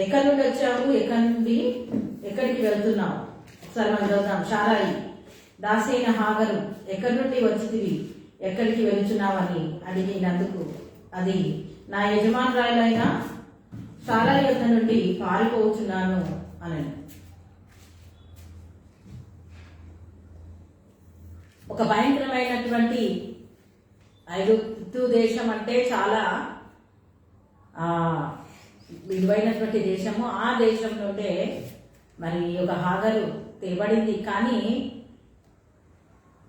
ఎక్కడి నుండి వచ్చావు, ఎక్కడికి వెళ్తున్నావు? ఒకసారి మనం చదువుతాం. షారాయి దాసి అయిన హాగరు ఎక్కడి నుండి వచ్చితివి, ఎక్కడికి వెళుతున్నావని అడిగినందుకు అది నా యజమానురాలైన షారాయి వద్ద నుండి పారిపోతున్నాను అని. ఒక భయంకరమైనటువంటి ఐగుప్తు దేశం అంటే చాలా విలువైనటువంటి దేశము. ఆ దేశం నుండే మరి ఒక హాగరు తేబడింది. కానీ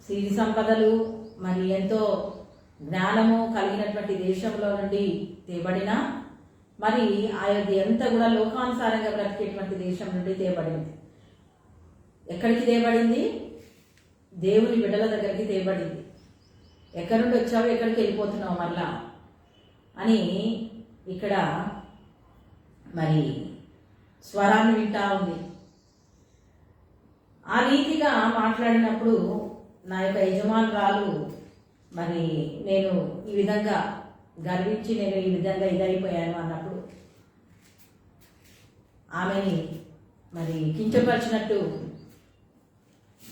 సిరి సంపదలు మరి ఎంతో జ్ఞానము కలిగినటువంటి దేశంలో నుండి తేబడిన మరి అది ఎంత కూడా లోకానుసారంగా బ్రతికేటువంటి దేశం నుండి తేబడింది. ఎక్కడికి తేబడింది? దేవుని బిడ్డల దగ్గరికి తేబడింది. ఎక్కడి నుండి వచ్చావు, ఎక్కడికి వెళ్ళిపోతున్నావు మళ్ళా అని ఇక్కడ మరి స్వరాన్ని వింటా ఉంది. ఆ రీతిగా మాట్లాడినప్పుడు నా యొక్క యజమానురాలు మరి నేను ఈ విధంగా గర్వించి నేను ఈ విధంగా ఇదైపోయాను అన్నప్పుడు ఆమెని మరి కించపరిచినట్టు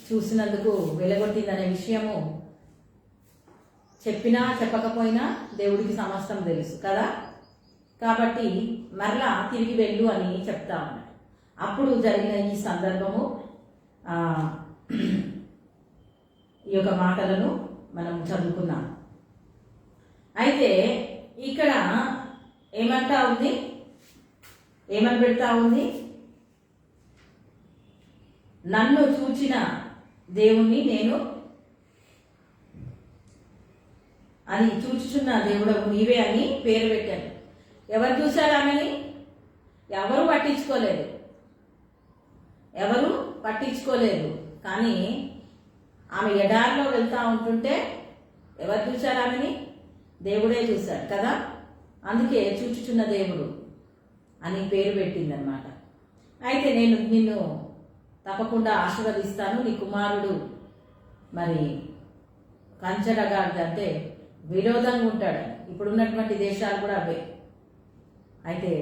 చూసినందుకు వెలగొట్టిందనే విషయము చెప్పినా చెప్పకపోయినా దేవుడికి సమస్తం తెలుసు కదా. కాబట్టి మరలా తిరిగి వెళ్ళు అని చెప్తా ఉన్నాడు. అప్పుడు జరిగిన ఈ సందర్భము ఈ యొక్క మాటలను మనం చదువుకున్నాం. అయితే ఇక్కడ ఏమంటా ఉంది, ఏమని పెడతా ఉంది? నన్ను చూచిన దేవుణ్ణి నేను అని చూచుచున్న దేవుడవు నీవే అని పేరు పెట్టాను. ఎవరు చూశారు ఆమెని? ఎవరు పట్టించుకోలేదు. కానీ ఆమె ఎడారిలో వెళ్తా ఉంటుంటే ఎవరు చూశారు ఆమెని? దేవుడే చూశాడు కదా. అందుకే చూచుచున్న దేవుడు అని పేరు పెట్టిందనమాట. అయితే నేను నిన్ను తప్పకుండా ఆశీర్వదిస్తాను. నీ కుమారుడు మరి కంచరగాడు అంటే విరోధంగా ఉంటాడు. ఇప్పుడున్నటువంటి దేశాలు కూడా అవే. అయితే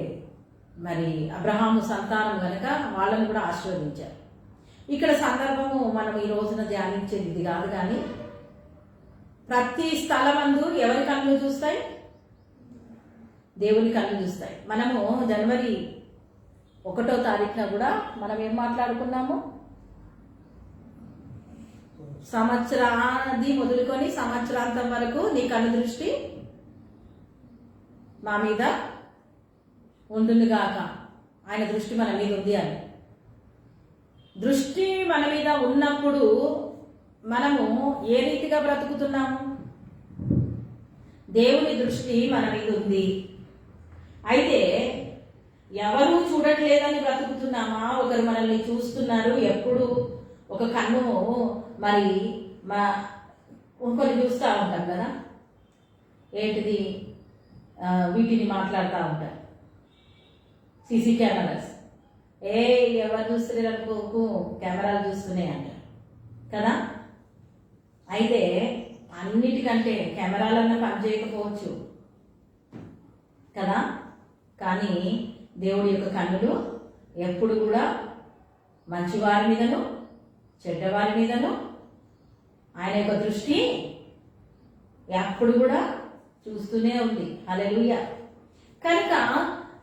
మరి అబ్రహాము సంతానం కనుక వాళ్ళని కూడా ఆశీర్వదించారు. ఇక్కడ సందర్భము మనం ఈ రోజున ధ్యానించేది ఇది కాదు. కానీ ప్రతి స్థలమందు ఎవరి కళ్ళు చూస్తాయి? దేవుని కళ్ళు చూస్తాయి. మనము జనవరి 1వ తారీఖున కూడా మనం ఏం మాట్లాడుకున్నాము? సంవత్సరాది మొదలుకొని సంవత్సరాంతం వరకు నీ కన్ను దృష్టి మా మీద ఉంటుంది గాక. ఆయన దృష్టి మన మీద ఉంది అని. దృష్టి మన మీద ఉన్నప్పుడు మనము ఏ రీతిగా బ్రతుకుతున్నాము? దేవుని దృష్టి మన మీద ఉంది. అయితే ఎవరు చూడట్లేదని బ్రతుకుతున్నామా? ఒకరు మనల్ని చూస్తున్నారు. ఎప్పుడు ఒక కన్ను మరి ఇంకొకరు చూస్తూ ఉంటాం కదా. ఏంటిది? వీటిని మాట్లాడుతూ ఉంటారు. CC cameras. ఎవరు చూస్తున్నారు అనుకోకు, కెమెరాలు చూస్తున్నాయి అంటారు కదా. అయితే అన్నిటికంటే కెమెరాలన్నా పనిచేయకపోవచ్చు కదా. కానీ దేవుడి యొక్క కన్నులు ఎప్పుడు కూడా మంచివారి మీదను చెడ్డవారి మీదను ఆయన యొక్క దృష్టి ఎప్పుడు కూడా చూస్తూనే ఉంది. హల్లెలూయా. కనుక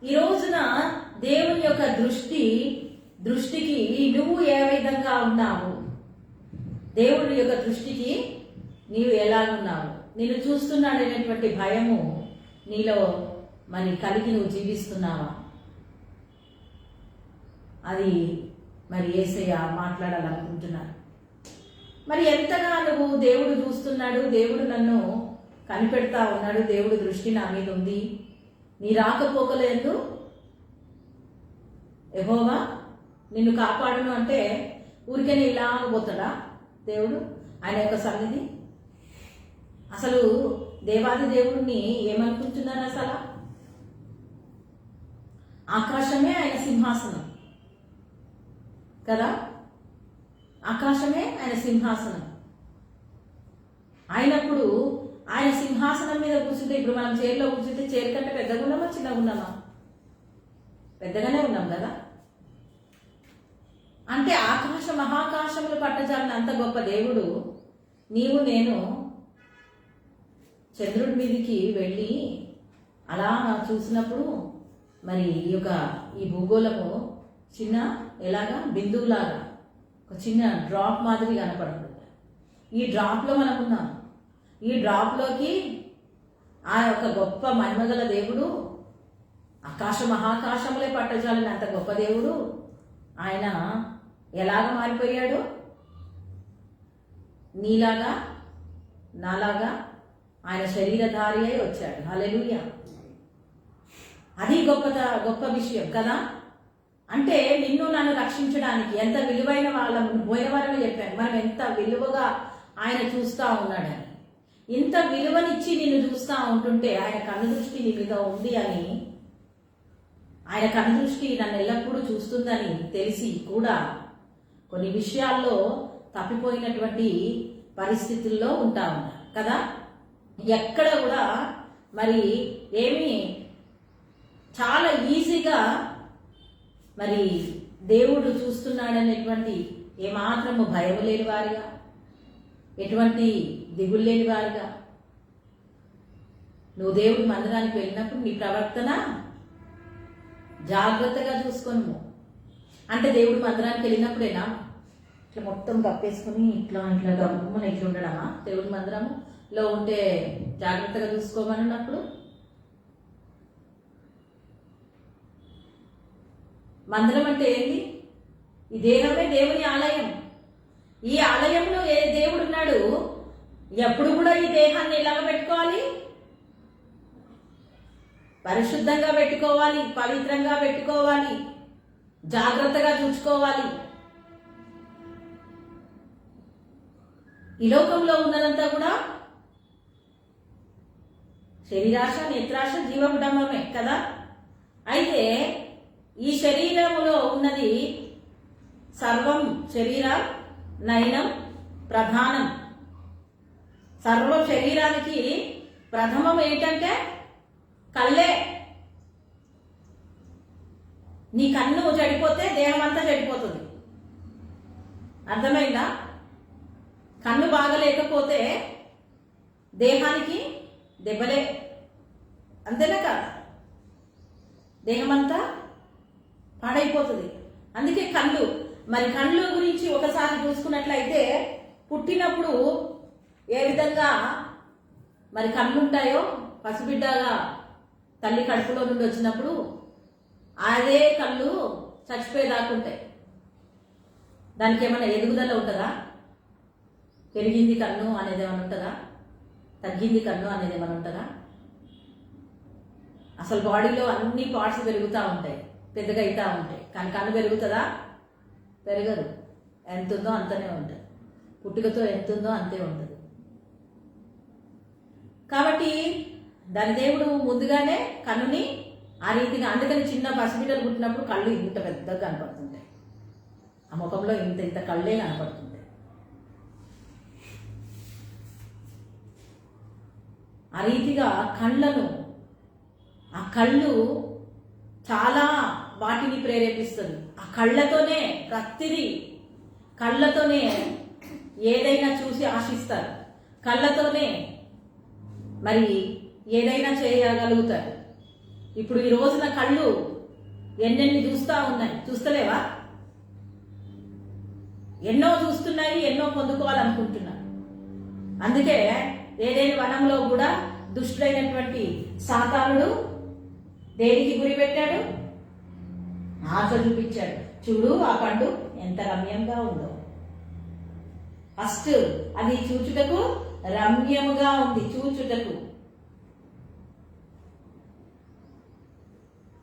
ఈ రోజున దేవుని యొక్క దృష్టికి నువ్వు ఏ విధంగా ఉన్నావు? దేవుడి యొక్క దృష్టికి నీవు ఎలాగున్నావు? నిన్ను చూస్తున్నాడనేటువంటి భయము నీలో మరి కలిగి నువ్వు జీవిస్తున్నావా? అది మరి యేసయ్య మాట్లాడాలనుకుంటున్నారు. మరి ఎంతగా నువ్వు దేవుడు చూస్తున్నాడు, దేవుడు నన్ను కనిపెడతా ఉన్నాడు, దేవుడు దృష్టి నా మీద ఉంది, నీ రాకపోకలేదు యెహోవా నిన్ను కాపాడును అంటే ఊరికే ఇలా పోతాడా దేవుడు? ఆయన యొక్క సన్నిధి అసలు దేవాది దేవుడిని ఏమనుకుంటున్నారు? అసలు ఆకాశమే ఆయన సింహాసనం కదా. ఆకాశమే ఆయన సింహాసనం అయినప్పుడు ఆయన సింహాసనం మీద కూర్చుంటే, ఇప్పుడు మనం చైర్లో కూర్చుంటే చైర్ కంటే పెద్దగా ఉన్నామా చిన్నగా ఉన్నామా? పెద్దగానే ఉన్నాం కదా. అంటే ఆకాశ మహాకాశములు పట్టజాలని అంత గొప్ప దేవుడు నీవు నేను చంద్రుడి మీదికి వెళ్ళి అలా చూసినప్పుడు మరి ఈ భూగోళము చిన్న ఎలాగా బిందువులాగా ఒక చిన్న డ్రాప్ మాదిరి కనపడుతుంది. ఈ డ్రాప్లో మనం ఉన్నాం. ఈ డ్రాప్లోకి ఆ యొక్క గొప్ప మహిమగల దేవుడు, ఆకాశ మహాకాశములే పట్టజాలని అంత గొప్ప దేవుడు ఆయన ఎలాగ మారిపోయాడు? నీలాగా నాలాగా ఆయన శరీరధారి అయి వచ్చాడు. హల్లెలూయా. అది గొప్ప విషయం కదా. అంటే నిన్ను నన్ను రక్షించడానికి ఎంత విలువైన వాళ్ళము. పోయిన వారమే చెప్పాను మనం ఎంత విలువగా ఆయన చూస్తూ ఉన్నాడని. ఇంత విలువనిచ్చి నిన్ను చూస్తూ ఉంటుంటే ఆయన కన్నుదృష్టి నీ మీద ఉంది అని, ఆయన కన్నుదృష్టి నన్ను ఎల్లప్పుడూ చూస్తుందని తెలిసి కూడా కొన్ని విషయాల్లో తప్పిపోయినటువంటి పరిస్థితుల్లో ఉంటా ఉన్నా కదా. ఎక్కడ కూడా మరి ఏమీ చాలా ఈజీగా మరి దేవుడు చూస్తున్నాడనేటువంటి ఏమాత్రము భయం లేని వారిగా, ఎటువంటి దిగులు లేని వారిగా నువ్వు దేవుడి మందిరానికి వెళ్ళినప్పుడు నీ ప్రవర్తన జాగ్రత్తగా చూసుకోను. అంటే దేవుడి మందిరానికి వెళ్ళినప్పుడేనా ఇట్లా మొత్తం కప్పేసుకుని ఇట్లా గమ్మున ఇట్లా ఉండడమా? దేవుడి మందిరంలో ఉంటే జాగ్రత్తగా చూసుకోమన్నప్పుడు మందిరం అంటే ఏంటి? ఈ దేహమే దేవుని ఆలయం. ఈ ఆలయంలో ఏ దేవుడు ఉన్నాడు? ఎప్పుడు కూడా ఈ దేహాన్ని ఎలాగ పెట్టుకోవాలి? పరిశుద్ధంగా పెట్టుకోవాలి, పవిత్రంగా పెట్టుకోవాలి, జాగ్రత్తగా చూసుకోవాలి. ఈ లోకంలో ఉన్నదంతా కూడా శరీరాశ, నేత్రాశ, జీవకుటంబమే కదా. అయితే ఈ శరీరములో ఉన్నది సర్వం శరీర నయనం ప్రధానం. సర్వ శరీరానికి ప్రథమం ఏంటంటే కళ్ళే. నీ కన్ను చెడిపోతే దేహం అంతా చెడిపోతుంది. అర్థమైందా? కన్ను బాగలేకపోతే దేహానికి దెబ్బలే. అంతేనా కాదా? దేహమంతా పాడైపోతుంది. అందుకే కళ్ళు. మరి కళ్ళు గురించి ఒకసారి చూసుకున్నట్లయితే పుట్టినప్పుడు ఏ విధంగా మరి కళ్ళు ఉంటాయో, పసిబిడ్డగా తల్లి కడుపులో నుండి వచ్చినప్పుడు అదే కళ్ళు చచ్చిపోయేదాకుంటాయి. దానికి ఏమైనా ఎదుగుదల ఉంటుందా? పెరిగింది కన్ను అనేది ఏమైనా ఉంటుందా? తగ్గింది కన్ను అనేది ఏమైనా ఉంటుందా? అసలు బాడీలో అన్ని పార్ట్స్ పెరుగుతూ ఉంటాయి, పెద్దగా అవుతూ ఉంటాయి. కానీ కన్ను పెరుగుతుందా? పెరగదు. ఎంత ఉందో అంతనే ఉంటుంది. పుట్టుకతో ఎంత ఉందో అంతే ఉంటుంది. కాబట్టి దాని దేవుడు ముందుగానే కన్నుని ఆ రీతిగా, అందుకని చిన్న పసిబిడ్డలు పుట్టినప్పుడు కళ్ళు ఇంత పెద్దగా కనపడుతుంటాయి. ఆ ముఖంలో ఇంత కళ్ళే కనపడుతుంటాయి. ఆ రీతిగా ఆ కళ్ళు చాలా వాటిని ప్రేరేపిస్తుంది. ఆ కళ్ళతోనే ప్రతిదీ, కళ్ళతోనే ఏదైనా చూసి ఆశిస్తారు, కళ్ళతోనే మరి ఏదైనా చేయగలుగుతారు. ఇప్పుడు ఈ రోజున కళ్ళు ఎన్నెన్ని చూస్తూ ఉన్నాయి, చూస్తలేవా? ఎన్నో చూస్తున్నాయి, ఎన్నో పొందుకోవాలనుకుంటున్నారు. అందుకే ఏదైనా వనంలో కూడా దుష్టుడైనటువంటి సాతానుడు దేనికి గురి పెట్టాడు? ఆశ చూపించాడు. చూడు ఆ పండు ఎంత రమ్యంగా ఉందో. ఫస్ట్ అది చూచుటకు రమ్యముగా ఉంది. చూచుటకు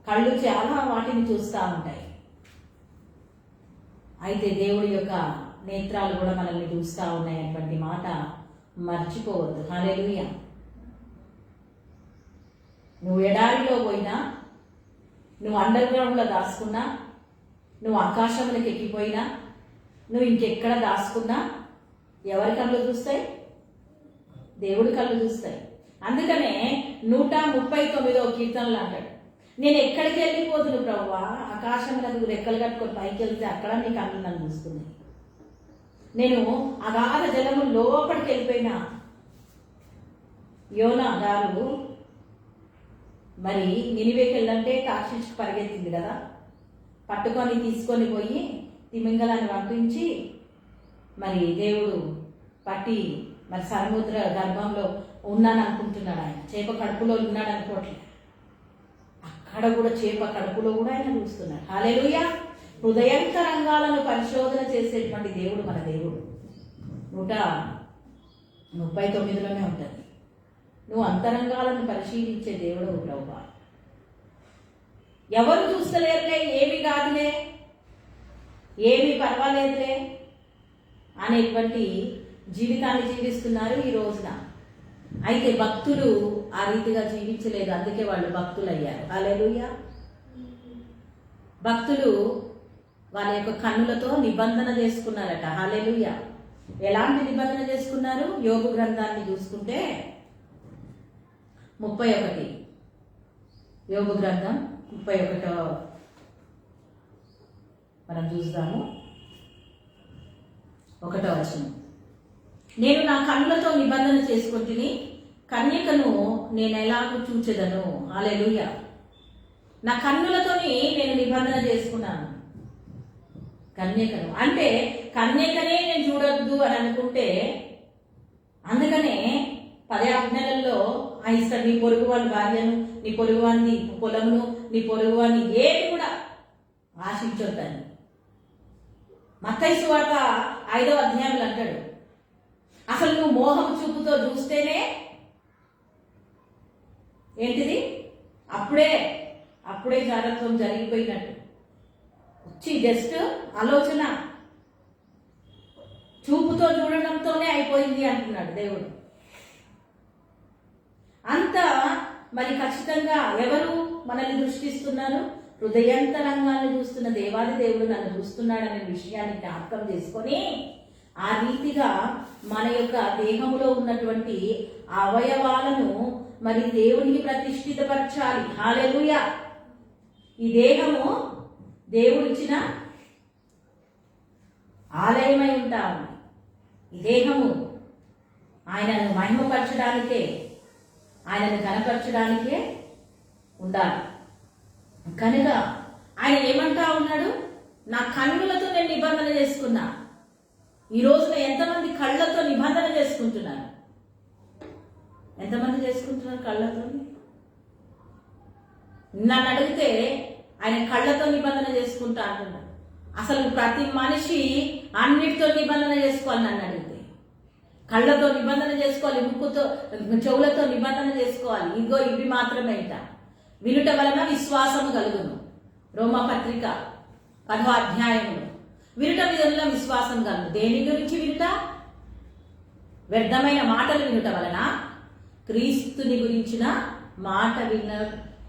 కళ్ళు చాలా వాటిని చూస్తూ ఉంటాయి. అయితే దేవుడి యొక్క నేత్రాలు కూడా మనల్ని చూస్తూ ఉన్నాయన్నటువంటి మాట మర్చిపోవద్దు. హల్లెలూయా. నువ్వు ఎడారిలో పోయినా, నువ్వు అండర్ గ్రౌండ్లో దాచుకున్నా, నువ్వు ఆకాశంలోకి ఎక్కిపోయినా, నువ్వు ఇంకెక్కడ దాచుకున్నా ఎవరి కళ్ళు చూస్తాయి? దేవుడి కళ్ళు చూస్తాయి. అందుకనే 139వ కీర్తనలు అంటాడు, నేను ఎక్కడికి వెళ్ళిపోతును ప్రభువా, ఆకాశంలో రెక్కలు కట్టుకొని పైకి వెళ్తే అక్కడ నీ కళ్ళు నన్ను చూస్తున్నాయి. నేను అగాధ జలము లోపలికి వెళ్ళిపోయినా. యోనా గారు మరి నినివేకి వెళ్ళంటే తార్షీషుకు పరిగెత్తింది కదా, పట్టుకొని తీసుకొని పోయి తిమింగలాన్ని పంపించి మరి దేవుడు పట్టి మరి సముద్ర గర్భంలో ఉన్నాను అనుకుంటున్నాడు. ఆయన చేప కడుపులో ఉన్నాడు అనుకోవట్లేదు, అక్కడ కూడా చేప కడుపులో కూడా ఆయన చూస్తున్నాడు. హల్లెలూయా. హృదయంతరంగాలను పరిశోధన చేసేటువంటి దేవుడు మన దేవుడు. 139లోనే ఉంటుంది. నువ్వు అంతరంగాలను పరిశీలించే దేవుడు ప్రభువా. ఎవరు చూస్తలేరులే, ఏమి కాదులే, ఏమీ పర్వాలేదులే అనేటువంటి జీవితాన్ని జీవిస్తున్నారు ఈ రోజున. అయితే భక్తులు ఆ రీతిగా జీవించలేదు, అందుకే వాళ్ళు భక్తులు అయ్యారు. హల్లెలూయా. భక్తులు వాళ్ళ యొక్క కన్నులతో నిబంధన చేసుకున్నారట. హల్లెలూయా. ఎలాంటి నిబంధన చేసుకున్నారు? యోబు గ్రంథాన్ని చూసుకుంటే 31, యోబు గ్రంథం 31 మనం చూద్దాము. 1వ వచనం. నేను నా కన్నులతో నిబంధన చేసుకుంటుని, కన్యకను నేను ఎలాగూ చూచెదను. హల్లెలూయా. నా కన్నులతోని నేను నిబంధన చేసుకున్నాను. కన్యకను అంటే కన్యకనే నేను చూడొద్దు అని అనుకుంటే, అందుకనే 10 ఆజ్ఞలలో ఇస్తాడు. నీ పొరుగు వాని భార్యను, నీ పొరుగు వాని పొలమును, నీ పొరుగు వాని ఏది కూడా ఆశించొద్దని. మత్తయి సువార్త 5వ అధ్యాయంలో అంటాడు, అసలు నువ్వు మోహం చూపుతో చూస్తేనే ఏంటిది, అప్పుడే జాగ్రత్తం జరిగిపోయినట్టు. వచ్చి జస్ట్ ఆలోచన చూపుతో చూడడంతోనే అయిపోయింది అంటున్నాడు దేవుడు. అంత మరి ఖచ్చితంగా ఎవరు మనల్ని దృష్టిస్తున్నారు? హృదయంతరంగాన్ని చూస్తున్న దేవాది దేవుడు నన్ను చూస్తున్నాడనే విషయాన్ని జ్ఞాపకం చేసుకొని ఆ రీతిగా మన యొక్క దేహంలో ఉన్నటువంటి అవయవాలను మరి దేవునికి ప్రతిష్ఠితపరచాలి. హల్లెలూయా. ఈ దేహము దేవుడిచ్చిన ఆలయమై ఉంటాము. ఈ దేహము ఆయనను మహిమపరచడానికే, ఆయనను కనపరచడానికే ఉండాలి. కనుక ఆయన ఏమంటా ఉన్నాడు? నా కన్నులతో నేను నిబంధన చేసుకున్నా. ఈ రోజున ఎంతమంది కళ్ళతో నిబంధన చేసుకుంటున్నారు? ఎంతమంది చేసుకుంటున్నారు కళ్ళతో? నన్ను అడిగితే ఆయన కళ్ళతో నిబంధన చేసుకుంటా అంటున్నాడు. అసలు ప్రతి మనిషి అన్నిటితో నిబంధన చేసుకోవాలి. నన్ను అడిగితే కళ్ళతో నిబంధన చేసుకోవాలి, ముక్కుతో చెవులతో నిబంధన చేసుకోవాలి. ఇదిగో ఇవి మాత్రమే ఇంట. వినుట వలన విశ్వాసము కలుగును. రోమపత్రిక 10వ అధ్యాయంలో వినుట వలన విశ్వాసం కలుగు. దేని గురించి వినుట? వ్యర్థమైన మాటలు వినుట వలన, క్రీస్తుని గురించిన మాట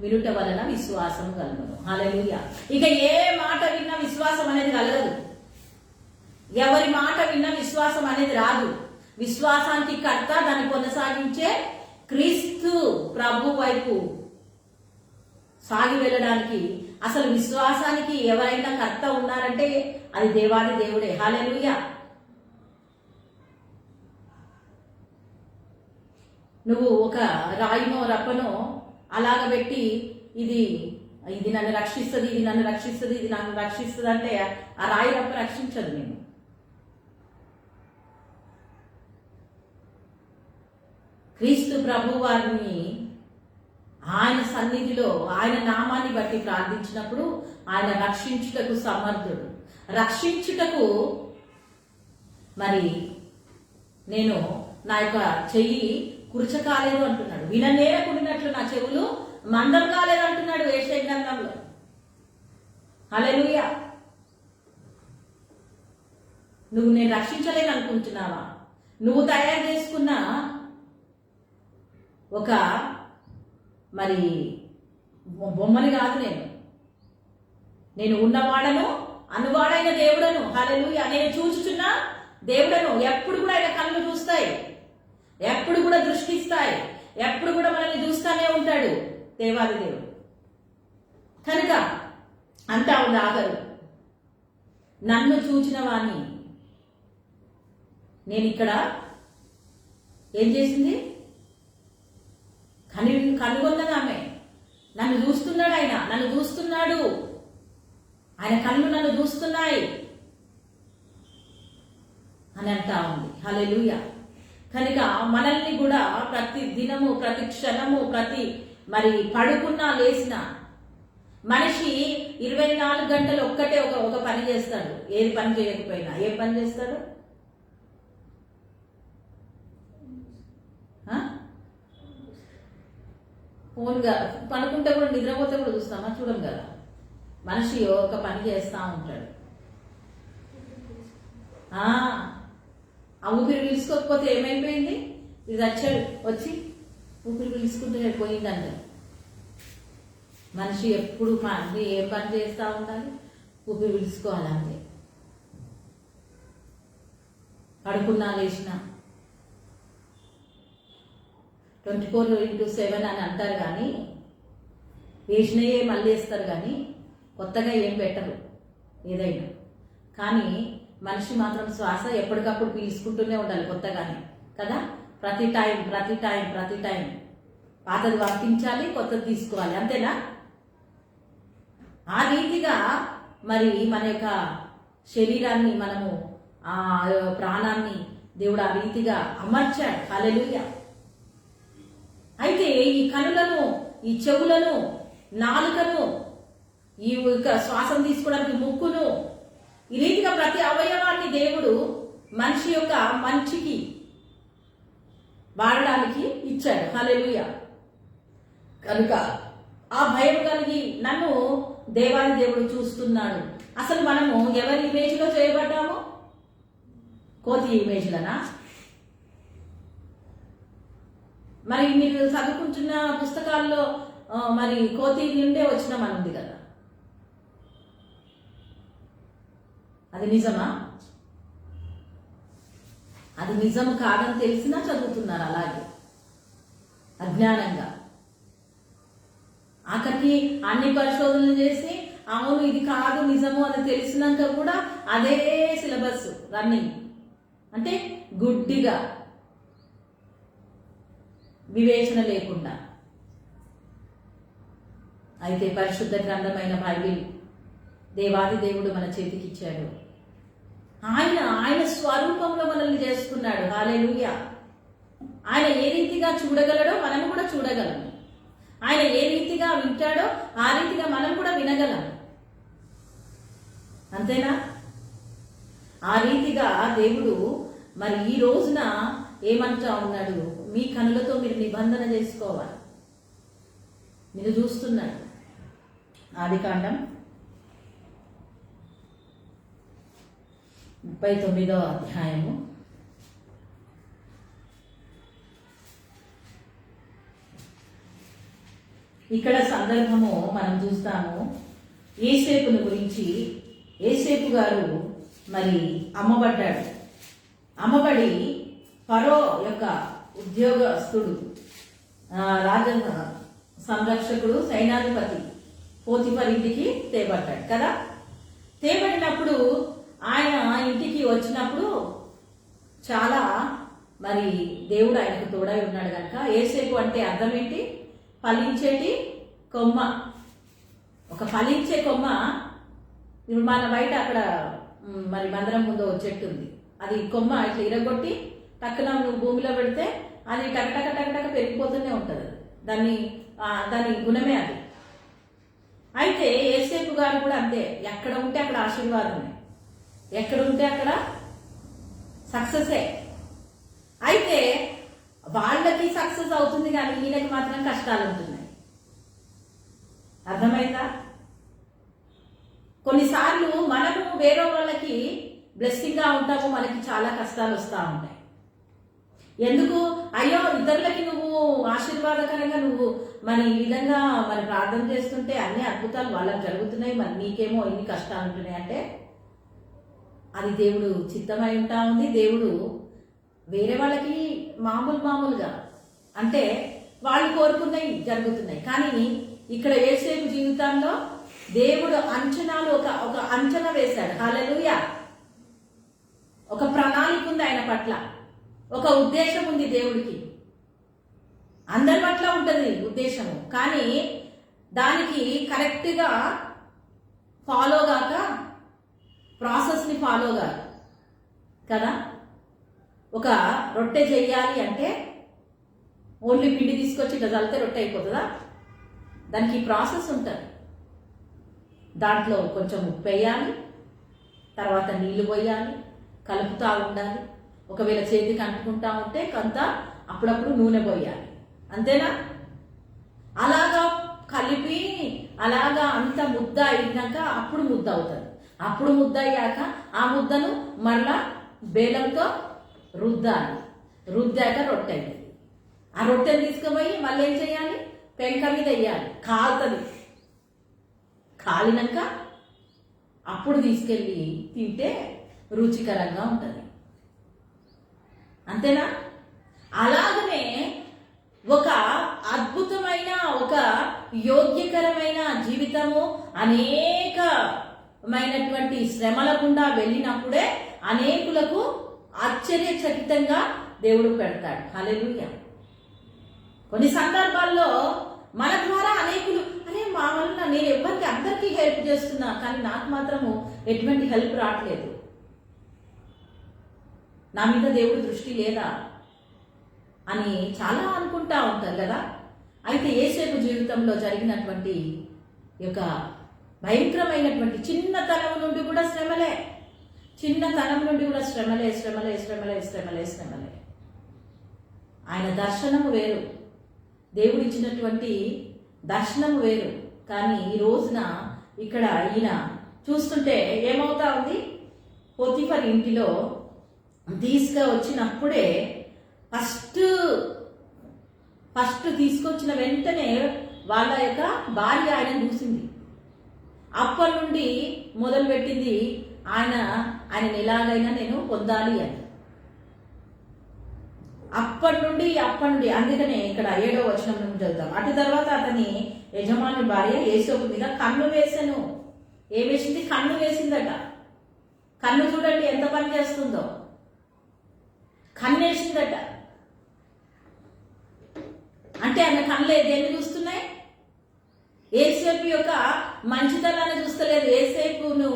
వినుట వలన విశ్వాసం కలుగును. హల్లెలూయా. ఇక ఏ మాట విన్నా విశ్వాసం అనేది కలగదు. ఎవరి మాట విన్నా విశ్వాసం అనేది రాదు. విశ్వాసానికి కర్త, దాన్ని కొనసాగించే క్రీస్తు ప్రభు వైపు సాగి వెళ్ళడానికి అసలు విశ్వాసానికి ఎవరైనా కర్త ఉన్నారంటే అది దేవాది దేవుడే. హల్లెలూయా. నువ్వు ఒక రాయినో రప్పనో అలాగ పెట్టి ఇది నన్ను రక్షిస్తుంది, ఇది నన్ను రక్షిస్తుంది, ఇది నన్ను రక్షిస్తుంది అంటే ఆ రాయి రప్ప రక్షించదు. నేను క్రీస్తు ప్రభు వారిని ఆయన సన్నిధిలో ఆయన నామాన్ని బట్టి ప్రార్థించినప్పుడు ఆయన రక్షించుటకు సమర్థుడు. రక్షించుటకు మరి నేను నా యొక్క చెయ్యి కుర్చ కాలేదు అంటున్నాడు. విననేరకుడినట్లు నా చెవులు మందం కాలేదు అంటున్నాడు యెషయా గ్రంథంలో. హల్లెలూయా. నువ్వు నేను రక్షించలేను అనుకుంటున్నావా? నువ్వు తయారు చేసుకున్న ఒక మరి బొమ్మని కాదు. నేను ఉన్నవాడను, అనువాడైన దేవుడను. హల్లెలూయా. నేను చూచుచున్న దేవుడను. ఎప్పుడు కూడా ఆయన కళ్ళు చూస్తాయి, ఎప్పుడు కూడా దృష్టిస్తాయి, ఎప్పుడు కూడా మనల్ని చూస్తానే ఉంటాడు దేవాది దేవుడు. కనుక అంటావు లాగరు, నన్ను చూచిన వాణ్ణి నేను ఇక్కడ ఏం చేసింది, కనుగొన్నది ఆమె. నన్ను చూస్తున్నాడు ఆయన, నన్ను చూస్తున్నాడు, ఆయన కళ్ళు నన్ను చూస్తున్నాయి అని అంటా ఉంది. హల్లెలూయా. కనుక మనల్ని కూడా ప్రతి దినము, ప్రతి క్షణము, ప్రతి మరి పడుకున్నా లేచినా మనిషి 24 గంటలు ఒక్కటే ఒక పని చేస్తాడు. ఏది పని చేయకపోయినా ఏ పని చేస్తాడు? ఫోన్గా పనుకుంటే కూడా, నిద్రపోతే కూడా చూస్తామా? చూడం కదా. మనిషి ఒక పని చేస్తూ ఉంటాడు. ఆ ఊపిరి పీల్చుకోకపోతే ఏమైపోయింది? ఇది వచ్చి ఊపిరి పీల్చుకుంటే పోయిందంట. మనిషి ఎప్పుడు ఏం పని చేస్తూ ఉండాలి? ఊపిరి పీల్చుకోవాలంతే. పడుకున్నా లేచినా 24/7 అని అంటారు, కానీ వేసినయే మళ్ళీ వేస్తారు, కానీ కొత్తగా ఏం పెట్టరు ఏదైనా. కానీ మనిషి మాత్రం శ్వాస ఎప్పటికప్పుడు పీల్చుకుంటూనే ఉండాలి కొత్తగానే కదా. ప్రతి టైం పాతది వర్తించాలి, కొత్తది తీసుకోవాలి, అంతేనా? ఆ రీతిగా మరి మన యొక్క శరీరాన్ని, మనము ఆ ప్రాణాన్ని దేవుడు ఆ రీతిగా అమర్చాడు. హల్లెలూయా. అయితే ఈ కనులను, ఈ చెవులను, నాలుకను, ఈ శ్వాసం తీసుకోవడానికి ముక్కును, ఈ రీతిగా ప్రతి అవయవాన్ని దేవుడు మనిషి యొక్క మంచికి వాడడానికి ఇచ్చాడు. హల్లెలూయా. కనుక ఆ భయం కలిగి నన్ను దేవాది దేవుడు చూస్తున్నాడు. అసలు మనము ఎవరి ఇమేజ్లో చేయబడ్డాము? కోతి ఇమేజ్లనా? మరి మీరు చదువుకుంటున్న పుస్తకాల్లో మరి కోతి నుండే వచ్చినామని ఉంది కదా. అది నిజమా? అది నిజం కాదని తెలిసినా చదువుతున్నారు అలాగే అజ్ఞానంగా. ఆఖరికి అన్ని పరిశోధనలు చేసి అవును ఇది కాదు నిజము అని తెలిసినాక కూడా అదే సిలబస్ రన్నింగ్. అంటే గుడ్డిగా, వివేచన లేకుండా. అయితే పరిశుద్ధ గ్రంథమైన బైబిల్ దేవాది దేవుడు మన చేతికి ఇచ్చాడు. ఆయన స్వరూపంలో మనల్ని చేసుకున్నాడు. హల్లెలూయా. ఆయన ఏ రీతిగా చూడగలడో మనం కూడా చూడగలం. ఆయన ఏ రీతిగా వింటాడో ఆ రీతిగా మనం కూడా వినగలం. అంతేనా? ఆ రీతిగా దేవుడు మరి ఈ రోజున ఏమంటా ఉన్నాడు? మీ కనులతో మీరు నిబంధన చేసుకోవాలి. మీరు చూస్తున్నాడు. ఆదికాండం 39వ అధ్యాయము. ఇక్కడ సందర్భము మనం చూస్తాము. యేసేపును గురించి. యేసేపు గారు మరి అమ్మబడ్డాడు. అమ్మబడి ఫరో యొక్క ఉద్యోగస్తుడు, రాజ సంరక్షకుడు, సైనాధిపతి పోతిఫర్ ఇంటికి తేబడ్డాడు కదా. తేబడినప్పుడు ఆయన ఇంటికి వచ్చినప్పుడు చాలా మరి దేవుడు ఆయనకు తోడై ఉన్నాడు కనుక. యేసేపు అంటే అర్థం ఏంటి? ఫలించేటి కొమ్మ. ఒక ఫలించే కొమ్మ. ఇప్పుడు మన బయట అక్కడ మరి మందిరం ముందు చెట్టు ఉంది. అది కొమ్మ ఇట్లా ఇరగొట్టి టక్కున నువ్వు భూమిలో పెడితే అది టకటక టకటక పెరిగిపోతూనే ఉంటుంది. దాని గుణమే అది. అయితే యేసేపు గారు కూడా అంతే. ఎక్కడ ఉంటే అక్కడ ఆశీర్వాదమే, ఎక్కడ ఉంటే అక్కడ సక్సెసే. అయితే వాళ్ళకి సక్సెస్ అవుతుంది కానీ ఈయనకి మాత్రం కష్టాలు ఉంటున్నాయి. అర్థమైందా? కొన్నిసార్లు మనము వేరే వాళ్ళకి బ్లెస్సింగ్ గా ఉంటాము, మనకి చాలా కష్టాలు వస్తూ ఉంటాయి. ఎందుకు? అయ్యో ఇతరులకి నువ్వు ఆశీర్వాదకరంగా నువ్వు మరి ఈ విధంగా మరి ప్రార్థన చేస్తుంటే అన్ని అద్భుతాలు వాళ్ళకి జరుగుతున్నాయి, మరి నీకేమో ఇన్ని కష్టాలు ఉంటున్నాయి అంటే అది దేవుడు చిత్తమై ఉంటా ఉంది. దేవుడు వేరే వాళ్ళకి మామూలుగా అంటే వాళ్ళు కోరుకున్నవి జరుగుతున్నాయి. కానీ ఇక్కడ యేసేపు జీవితంలో దేవుడు అంచనాలు ఒక ఒక అంచనా వేశాడు. హల్లెలూయా. ఒక ప్రణాళిక ఉంది ఆయన పట్ల, ఒక ఉద్దేశం ఉంది దేవుడికి. అందరి పట్ల ఉంటుంది ఉద్దేశము, కానీ దానికి కరెక్ట్గా ఫాలో కాక, ప్రాసెస్ని ఫాలో కాక కదా. ఒక రొట్టె చెయ్యాలి అంటే ఓన్లీ పిండి తీసుకొచ్చి ఇట్లా చల్లితే రొట్టె అయిపోతుందా? దానికి ప్రాసెస్ ఉంటుంది. దాంట్లో కొంచెం ఉప్పు వేయాలి, తర్వాత నీళ్లు పోయాలి, కలుపుతూ ఉండాలి. ఒకవేళ చేతికి అంటుకుంటా ఉంటే కొంత అప్పుడప్పుడు నూనె పోయాలి, అంతేనా? అలాగా కలిపి అలాగా అంత ముద్ద అయినాక అప్పుడు ముద్ద అవుతుంది. అప్పుడు ముద్ద అయ్యాక ఆ ముద్దను మరలా బేలంతో రుద్దాలి. రుద్దాక రొట్టె అయింది. ఆ రొట్టెని తీసుకుపోయి మళ్ళీ ఏం చేయాలి? పెంక మీద వేయాలి, కాలుతుంది. కాలినాక అప్పుడు తీసుకెళ్ళి తింటే రుచికరంగా ఉంటుంది, అంతేనా? అలాగనే ఒక అద్భుతమైన, ఒక యోగ్యకరమైన జీవితము అనేకమైనటువంటి శ్రమల గుండా వెళ్ళినప్పుడే అనేకులకు ఆశ్చర్యచకితంగా దేవుడు పెడతాడు. హల్లెలూయా. కొన్ని సందర్భాల్లో మన ద్వారా అనేకులు, అరే మా వల్ల నేను ఎవరికి అందరికీ హెల్ప్ చేస్తున్నా, కానీ నాకు మాత్రము ఎటువంటి హెల్ప్ రావట్లేదు, నా మీద దేవుడు దృష్టి లేదా అని చాలా అనుకుంటా ఉంటారు కదా. అయితే యేసేపు జీవితంలో జరిగినటువంటి యొక్క భయంకరమైనటువంటి చిన్నతనం నుండి కూడా శ్రమలే, చిన్నతనం నుండి కూడా శ్రమలే శ్రమలే శ్రమలే శ్రమలే శ్రమలే. ఆయన దర్శనము వేరు, దేవుడిచ్చినటువంటి దర్శనము వేరు. కానీ ఈ రోజున ఇక్కడ ఈయన చూస్తుంటే ఏమవుతా ఉంది? పోతీఫర్ ఇంటిలో తీసుకు వచ్చినప్పుడే ఫస్ట్ తీసుకొచ్చిన వెంటనే వాళ్ళ యొక్క భార్య ఆయన చూసింది. అప్పటి నుండి మొదలుపెట్టింది ఆయన ఎలాగైనా నేను పొందాలి అని. అప్పటి నుండి అందుకనే ఇక్కడ 7వ వచనం నుండి చదువుతాం. అటు తర్వాత అతని యజమాని భార్య యేసోపు మీద కన్ను వేసెను. ఏం వేసింది? కన్ను వేసిందట. కన్ను చూడండి ఎంత పని చేస్తుందో. కన్ను వేసిందట. అంటే ఆయన కళ్ళు దేన్ని చూస్తున్నాయి? యేసేపు యొక్క మంచితనాన్ని చూస్తలేదు, యేసేపును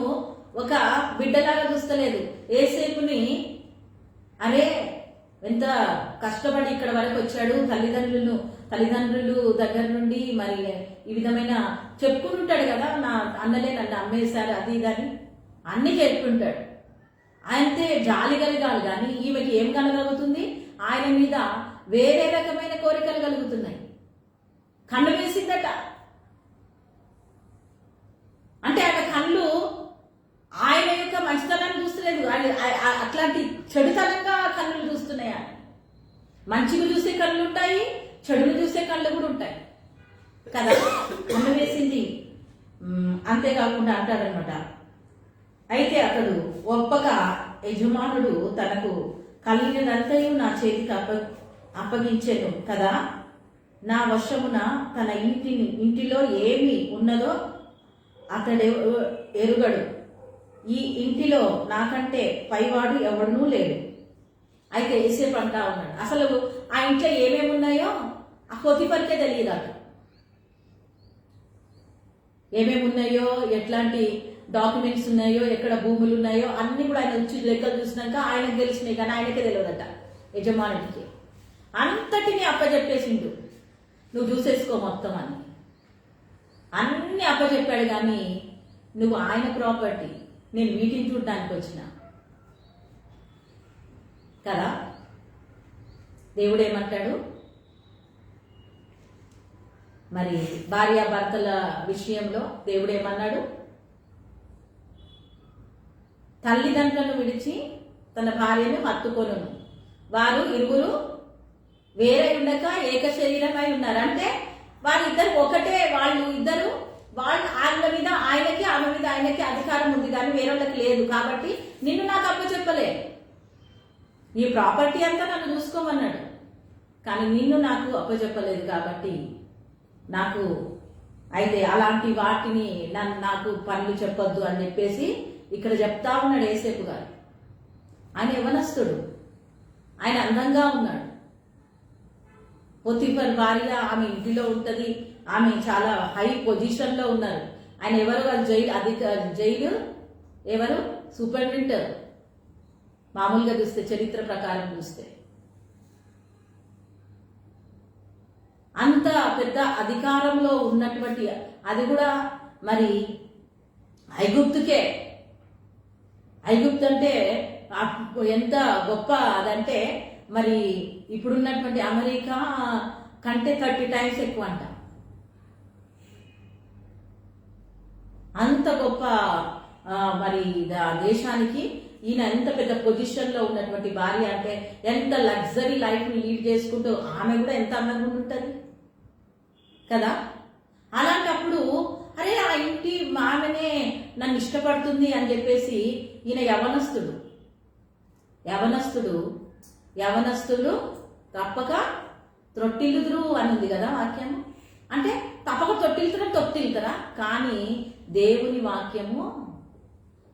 ఒక బిడ్డలాగా చూస్తలేదు. యేసేపుని అరే ఎంత కష్టపడి ఇక్కడ వరకు వచ్చాడు, తల్లిదండ్రులు దగ్గర నుండి మరి ఈ విధమైన చెప్పుకుంటాడు కదా, నా అన్నలే నన్ను అమ్మేశారు అది ఇదని అన్ని చెప్పుకుంటాడు. ఆయనతే జాలి కలగాలి, కానీ ఈమెకి ఏం కలగలుగుతుంది? ఆయన మీద వేరే రకమైన కోరికలు కలుగుతున్నాయి. కన్ను వేసిందట. అంటే ఆయన కళ్ళు ఆయన యొక్క మంచితనాన్ని చూస్తలేదు, అట్లాంటి చెడుతనంగా కన్నులు చూస్తున్నాయి. మంచిగా చూసే కళ్ళు ఉంటాయి, చెడును చూసే కళ్ళు కూడా ఉంటాయి కదా. కన్ను వేసింది. అంతేకాకుండా అంటాడనమాట, అయితే అతడు ఒప్పగా యజమానుడు తనకు కలిగినదంతయు నా చేతికి అప్పగించెను కదా, నా వశమున తన ఇంటిలో ఏమి ఉన్నదో అతడు ఎరుగడు, ఈ ఇంటిలో నాకంటే పైవాడు ఎవడనూ లేడు. అయితే యేసేపు అంటా ఉన్నాడు, అసలు ఆ ఇంట్లో ఏమేమి ఉన్నాయో ఆ పోతీఫర్కే తెలియదట. ఏమేమి ఉన్నాయో, ఎట్లాంటి డాక్యుమెంట్స్ ఉన్నాయో, ఎక్కడ భూములు ఉన్నాయో అన్ని కూడా ఆయన వచ్చి లెక్కలు చూసినాక ఆయనకు తెలిసినాయి, కానీ ఆయనకే తెలియదట యజమానుడికి. అంతటిని అప్పచెప్పేసిండు, నువ్వు చూసేసుకో మొత్తం అని అన్ని అప్పచెప్పాడు. కానీ నువ్వు ఆయన ప్రాపర్టీ, నేను వీటిని చూడడానికి వచ్చిన కదా. దేవుడు ఏమంటాడు మరి భార్యాభర్తల విషయంలో? దేవుడు ఏమన్నాడు? తల్లిదండ్రులను విడిచి తన భార్యను హత్తుకొను, వారు ఇరువురు వేరే ఉండక ఏక శరీరమై ఉన్నారు. అంటే వారిద్దరు ఒకటే, వాళ్ళు ఇద్దరు, వాళ్ళ మీద ఆయనకి, ఆమె మీద ఆయనకి అధికారం ఉంది, కానీ వేరొళ్ళకి లేదు. కాబట్టి నిన్ను నాకు అప్పచెప్పలే, నీ ప్రాపర్టీ అంతా నన్ను చూసుకోమన్నాడు, కానీ నిన్ను నాకు అప్పచెప్పలేదు. కాబట్టి నాకు అయితే అలాంటి వాటిని నాకు పనులు చెప్పొద్దు అని చెప్పేసి ఇక్కడ చెప్తా ఉన్నాడు యేసేపు గారు. ఆయన యవనస్తుడు, ఆయన అందంగా ఉన్నాడు. పొతిఫర్ భార్య ఆమె ఇంటిలో ఉంటది, ఆమె చాలా హై పొజిషన్ లో ఉన్నారు. ఆయన ఎవరు? జైలు ఎవరు? సూపరింటెండెంట్. మామూలుగా చూస్తే, చరిత్ర ప్రకారం చూస్తే అంత పెద్ద అధికారంలో ఉన్నటువంటి, అది కూడా మరి ఐగుప్తుకే. ఐగుప్తు అంటే ఎంత గొప్ప అదంటే మరి ఇప్పుడున్నటువంటి అమెరికా కంటే 30 times ఎక్కువ అంట. అంత గొప్ప మరి దేశానికి ఈయన ఎంత పెద్ద పొజిషన్ లో ఉన్నటువంటి భార్య అంటే ఎంత లగ్జరీ లైఫ్ ని లీడ్ చేసుకుంటూ ఆమె కూడా ఎంత అందంగా ఉంటుంది కదా. అలాంటప్పుడు అరే ఆ ఇంటి ఆమెనే నన్ను ఇష్టపడుతుంది అని చెప్పేసి ఈయన యవనస్తుడు తప్పక త్రొట్టిల్లుదురు అని ఉంది కదా వాక్యము. అంటే తప్పక తొట్టిల్తారా? కానీ దేవుని వాక్యము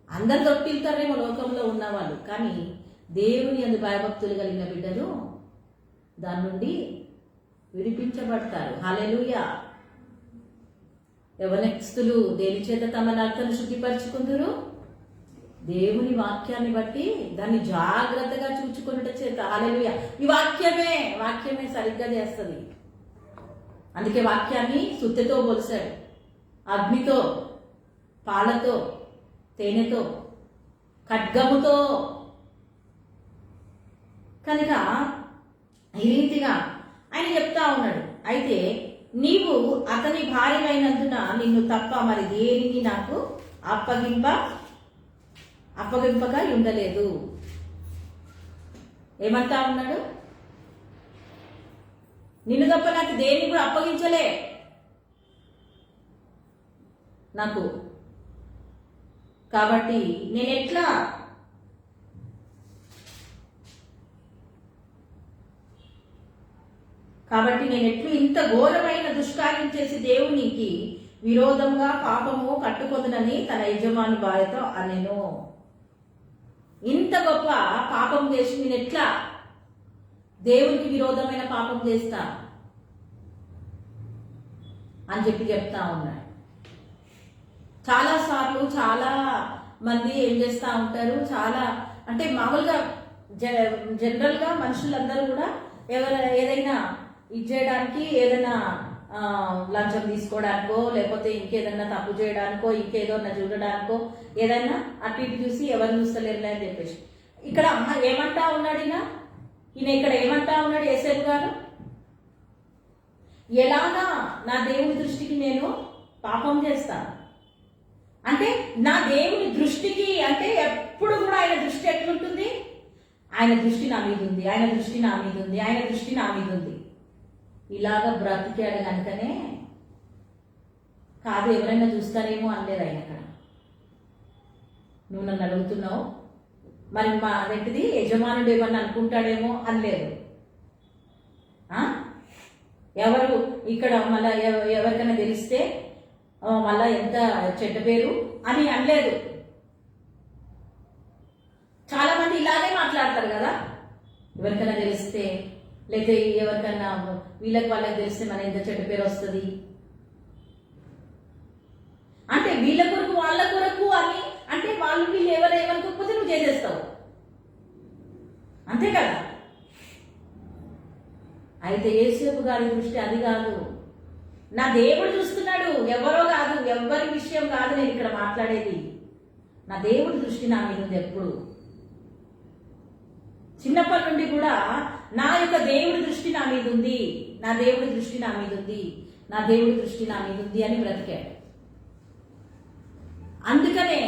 అందరు తొట్టిల్తారేమో లోకంలో ఉన్నవాళ్ళు, కానీ దేవుని యందు భయభక్తులు కలిగిన బిడ్డలు దాని నుండి విడిపించబడతారు. హల్లెలూయా. యవనస్తులు దేని చేత తమ నడతను శుద్ధిపరచుకుందరు? దేవుని వాక్యాన్ని బట్టి దాన్ని జాగ్రత్తగా చూచుకున్నట చేత. హల్లెలూయా. ఈ వాక్యమే సరిగ్గా చేస్తుంది. అందుకే వాక్యాన్ని సుత్తెతో పోల్చాడు, అగ్నితో, పాలతో, తేనెతో, ఖడ్గముతో. కనుక ఈ రీతిగా ఆయన చెప్తా ఉన్నాడు. అయితే నీవు అతని భార్యమైనందున నిన్ను తప్ప మరి దేనిని నాకు అప్పగింపగా ఉండలేదు. ఏమంటా ఉన్నాడు? నిన్ను తప్ప నాకు దేన్ని కూడా అప్పగించలే నాకు. కాబట్టి నేను ఎట్లా ఇంత ఘోరమైన దుష్కార్యం చేసి దేవునికి విరోధంగా పాపము కట్టుకొందునని తన యజమాని భార్యతో అనెను. ఇంత గొప్ప పాపం చేసి నేను ఎట్లా దేవునికి విరోధమైన పాపం చేస్తా అని చెప్తా ఉన్నాడు. చాలా సార్లు చాలా మంది ఏం చేస్తా ఉంటారు, చాలా అంటే మామూలుగా జనరల్ గా మనుషులందరూ కూడా ఏదైనా ఇచ్చేయడానికి, ఏదైనా లంచం తీసుకోవడానికో, లేకపోతే ఇంకేదన్నా తప్పు చేయడానికో, ఇంకేదన్నా చూడడానికో, ఏదైనా అటు ఇటు చూసి ఎవరు చూస్తలేరులే అని చెప్పేసి ఇక్కడ ఏమంటా ఉన్నాడు ఈయన ఇక్కడ ఏమంటా ఉన్నాడు యేసేపు గారు? ఎలాగా నా దేవుని దృష్టికి నేను పాపం చేస్తాను అంటే, నా దేవుని దృష్టికి అంటే ఎప్పుడు కూడా ఆయన దృష్టి ఎట్లుంటుంది? ఆయన దృష్టి నా మీద ఉంది, ఆయన దృష్టి నా మీద ఉంది, ఆయన దృష్టి నా మీద ఉంది. ఇలాగ బ్రతికాడు కనుకనే కాదు ఎవరైనా చూస్తారేమో అనలేదు ఆయన. అక్కడ నువ్వు నన్ను అడుగుతున్నావు, మరి మా అదేంటిది యజమానుడు ఏమన్నా అనుకుంటాడేమో అనలేదు. ఎవరు ఇక్కడ మళ్ళా ఎవరికైనా తెలిస్తే మళ్ళా ఎంత చెడ్డ పేరు అని అనలేదు. చాలా మంది ఇలాగే మాట్లాడతారు కదా, ఎవరికైనా తెలిస్తే, లేదా ఎవరికైనా వాళ్ళకి తెలిస్తే మన ఎంత చెడ్డ పేరు వస్తుంది అంటే వీళ్ళ కొరకు వాళ్ళ కొరకు అని అంటే వీళ్ళు ఏమనుకోకపోతే నువ్వు చేసేస్తావు, అంతే కదా. అయితే యేసేపు గారి దృష్టి అది కాదు. నా దేవుడు చూస్తున్నాడు, ఎవరో కాదు, ఎవరి విషయం కాదు నేను ఇక్కడ మాట్లాడేది. నా దేవుడి దృష్టి నా మీద ఉంది ఎప్పుడు. చిన్నప్పటి నుండి కూడా నా యొక్క దేవుడి దృష్టి నా మీద ఉంది, నా దేవుడి దృష్టి నా మీద ఉంది, నా దేవుడి దృష్టి నా మీద ఉంది అని బ్రతికాడు. అందుకనే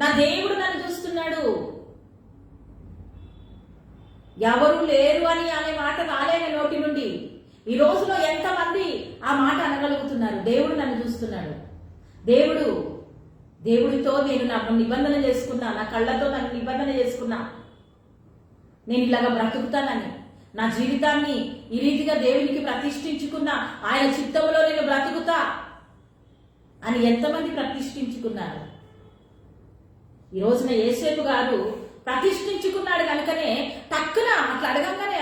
నా దేవుడు నన్ను చూస్తున్నాడు, ఎవరు లేరు అని అనే మాట రాలేని నోటి నుండి ఈ రోజులో ఎంతమంది ఆ మాట అనగలుగుతున్నారు? దేవుడు నన్ను చూస్తున్నాడు, దేవుడితో నేను నాకు నిబంధన చేసుకున్నా, నా కళ్ళతో నన్ను నిబంధన చేసుకున్నా, నేను ఇలాగా బ్రతుకుతానని, నా జీవితాన్ని ఈ రీతిగా దేవునికి ప్రతిష్ఠించుకున్నా, ఆయన చిత్తంలో నేను బ్రతుకుతా, అని ఎంతమంది ప్రతిష్ఠించుకున్నారు? ఈ రోజున యేసేపు గారు ప్రతిష్ఠించుకున్నాడు కనుకనే టక్కున అట్లా అడగంగానే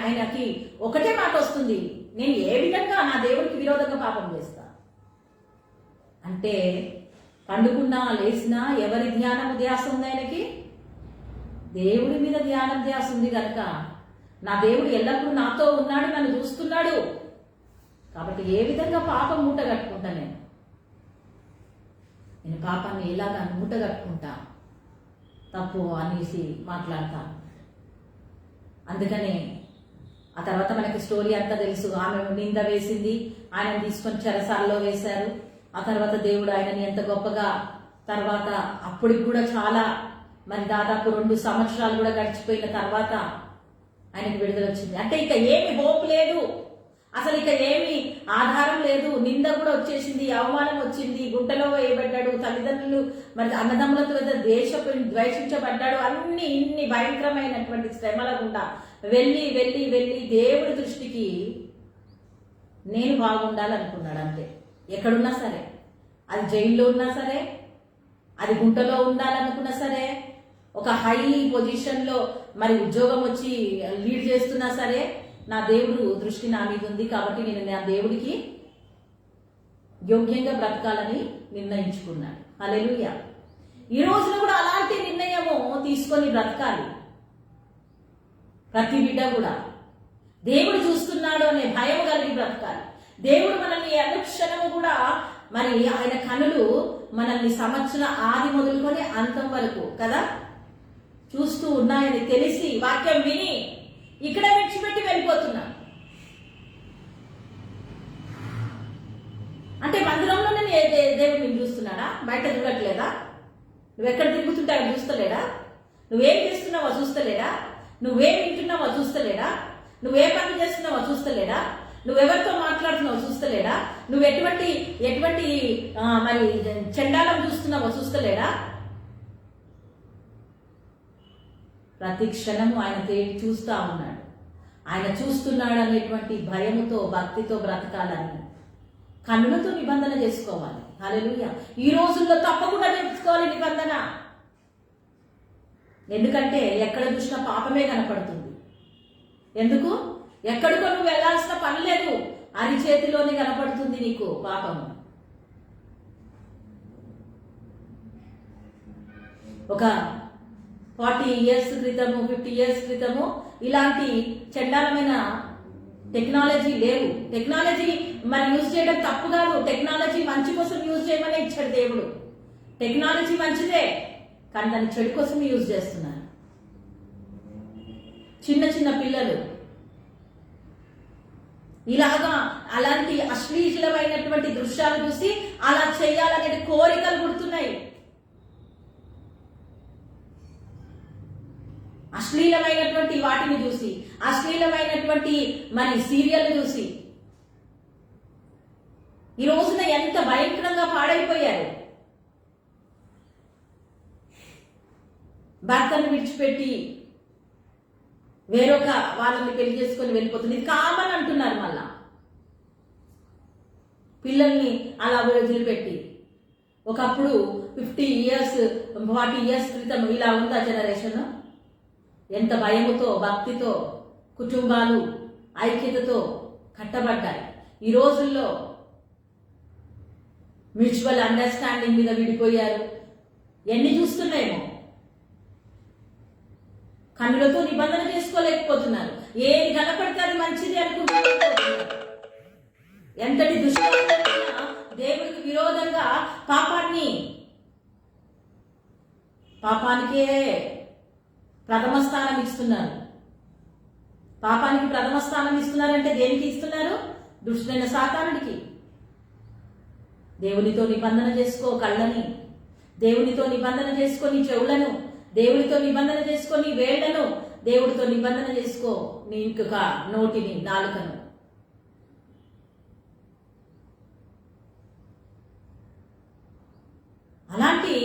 ఆయనకి ఒకటే మాట వస్తుంది, నేను ఏ విధంగా నా దేవుడికి విరోధంగా పాపం చేస్తా అంటే, పండుకున్నా లేచినా ఎవరి ధ్యానం ధ్యాస ఉంది ఆయనకి? దేవుడి మీద ధ్యానం ధ్యాస ఉంది కనుక నా దేవుడు ఎల్లప్పుడూ నాతో ఉన్నాడు, నన్ను చూస్తున్నాడు. కాబట్టి ఏ విధంగా పాపం మూట కట్టుకుంటా? నేను పాపాన్ని ఎలాగా మూట కట్టుకుంటా? తప్పు అనేసి మాట్లాడతాను. అందుకనే ఆ తర్వాత మనకి స్టోరీ అంతా తెలుసు. ఆమె నింద వేసింది, ఆయన తీసుకొని చెరసాల్లో వేశారు. ఆ తర్వాత దేవుడు ఆయనని ఎంత గొప్పగా, తర్వాత అప్పటికి కూడా చాలా మరి దాదాపు 2 సంవత్సరాలు కూడా గడిచిపోయిన తర్వాత ఆయనకి విడుదల వచ్చింది. అంటే ఇక ఏమి హోప్ లేదు, అసలు ఇక ఏమి ఆధారం లేదు. నింద కూడా వచ్చేసింది, అవమానం వచ్చింది, గుంటలో వేయబడ్డాడు, తల్లిదండ్రులు మరి అన్నదమ్ములతో ద్వేషించబడ్డాడు. ఇన్ని భయంకరమైనటువంటి శ్రమల గుండా వెళ్ళి వెళ్ళి వెళ్ళి దేవుడి దృష్టికి నేను బాగుండాలనుకున్నాడు. అంతే. ఎక్కడున్నా సరే, అది జైల్లో ఉన్నా సరే, అది గుంటలో ఉండాలనుకున్నా సరే, ఒక హై పొజిషన్లో మరి ఉద్యోగం వచ్చి లీడ్ చేస్తున్నా సరే, నా దేవుడు దృష్టి నా మీద ఉంది కాబట్టి నేను నా దేవుడికి యోగ్యంగా బ్రతకాలని నిర్ణయించుకున్నాను. హల్లెలూయా. ఈ రోజున కూడా అలాంటి నిర్ణయము తీసుకొని బ్రతకాలి ప్రతి బిడ్డ కూడా. దేవుడు చూస్తున్నాడు అనే భయం కలిగి బ్రతకాలి. దేవుడు మనల్ని అనుక్షణము కూడా మరి ఆయన కనులు మనల్ని సంవత్సరం ఆది మొదలుకొని అంతం వరకు కదా చూస్తూ ఉన్నాయని తెలిసి వాక్యం విని ఇక్కడ విడిచిపెట్టి వెళ్ళిపోతున్నా అంటే మందిరంలోనే దేవుడు నేను చూస్తున్నాడా? బయట చూడట్లేదా? నువ్వెక్కడ తిరుగుతుంటావో చూస్తలేడా? నువ్వేం చేస్తున్నావో చూస్తలేడా? నువ్వేం వింటున్నావో చూస్తలేడా? నువ్వే పని చేస్తున్నావో చూస్తలేడా? నువ్వెవరితో మాట్లాడుతున్నావో చూస్తలేడా? నువ్వు ఎటువంటి మరి చెండాలం చూస్తున్నావో చూస్తలేడా? ప్రతి క్షణము ఆయన చూస్తా ఉన్నాడు. ఆయన చూస్తున్నాడు అనేటువంటి భయముతో భక్తితో బ్రతకాలని కన్నులతో నిబంధన చేసుకోవాలి. హల్లెలూయా. ఈ రోజుల్లో తప్పకుండా చేసుకోవాలి నిబంధన. ఎందుకంటే ఎక్కడ చూసినా పాపమే కనపడుతుంది. ఎందుకు? ఎక్కడికో నువ్వు వెళ్లాల్సిన పని లేదు, అరిచేతిలోనే కనపడుతుంది నీకు పాపము. ఒక 40 years క్రితము 50 years క్రితము ఇలాంటి చండాలమైన టెక్నాలజీ లేవు. టెక్నాలజీ మరి యూజ్ చేయడం తప్పు కాదు. టెక్నాలజీ మంచి కోసం యూజ్ చేయమని ఇచ్చాడు దేవుడు. టెక్నాలజీ మంచిదే, కానీ దాన్ని చెడు కోసం యూజ్ చేస్తున్నారు. చిన్న చిన్న పిల్లలు ఇలాగా అలాంటి అశ్లీలమైనటువంటి దృశ్యాలు చూసి అలా చేయాలనే కోరికలు పుడుతున్నాయి. అశ్లీలమైనటువంటి వాటిని చూసి, అశ్లీలమైనటువంటి మరి సీరియల్ చూసి ఈ రోజున ఎంత భయంకరంగా పాడైపోయారు. భర్తను విడిచిపెట్టి వేరొక వాళ్ళని పెళ్లి చేసుకొని వెళ్ళిపోతుంది. ఇది కామన్ అంటున్నారు. మళ్ళా పిల్లల్ని అలా వదిలిపెట్టి ఒకప్పుడు 50 years 40 years క్రితం ఇలా ఉందా జనరేషన్? ఎంత భయముతో భక్తితో కుటుంబాలు ఐక్యతతో కట్టబడ్డాయి. ఈ రోజుల్లో మ్యూచువల్ అండర్స్టాండింగ్ మీద విడిపోయారు. ఎన్ని చూస్తున్నాయేమో. కన్నులతో నిబంధన చేసుకోలేకపోతున్నారు. ఏది కనపడితే అది మంచిది అనుకుంటున్నారు. ఎంతటి దుష్టులైనా దేవుడికి విరోధంగా పాపానికే ప్రథమ స్థానం ఇస్తున్నారు. పాపానికి ప్రథమ స్థానం ఇస్తున్నారంటే దేనికి ఇస్తున్నారు? దుష్టుడైన సాతానుడికి. దేవునితో నిబంధన చేసుకో కళ్ళని, దేవునితో నిబంధన చేసుకొని చెవులను, దేవుడితో నిబంధన చేసుకొని వేళ్లను, దేవుడితో నిబంధన చేసుకో నీ ఇంకొక నోటిని, నాలుకను. అలాంటి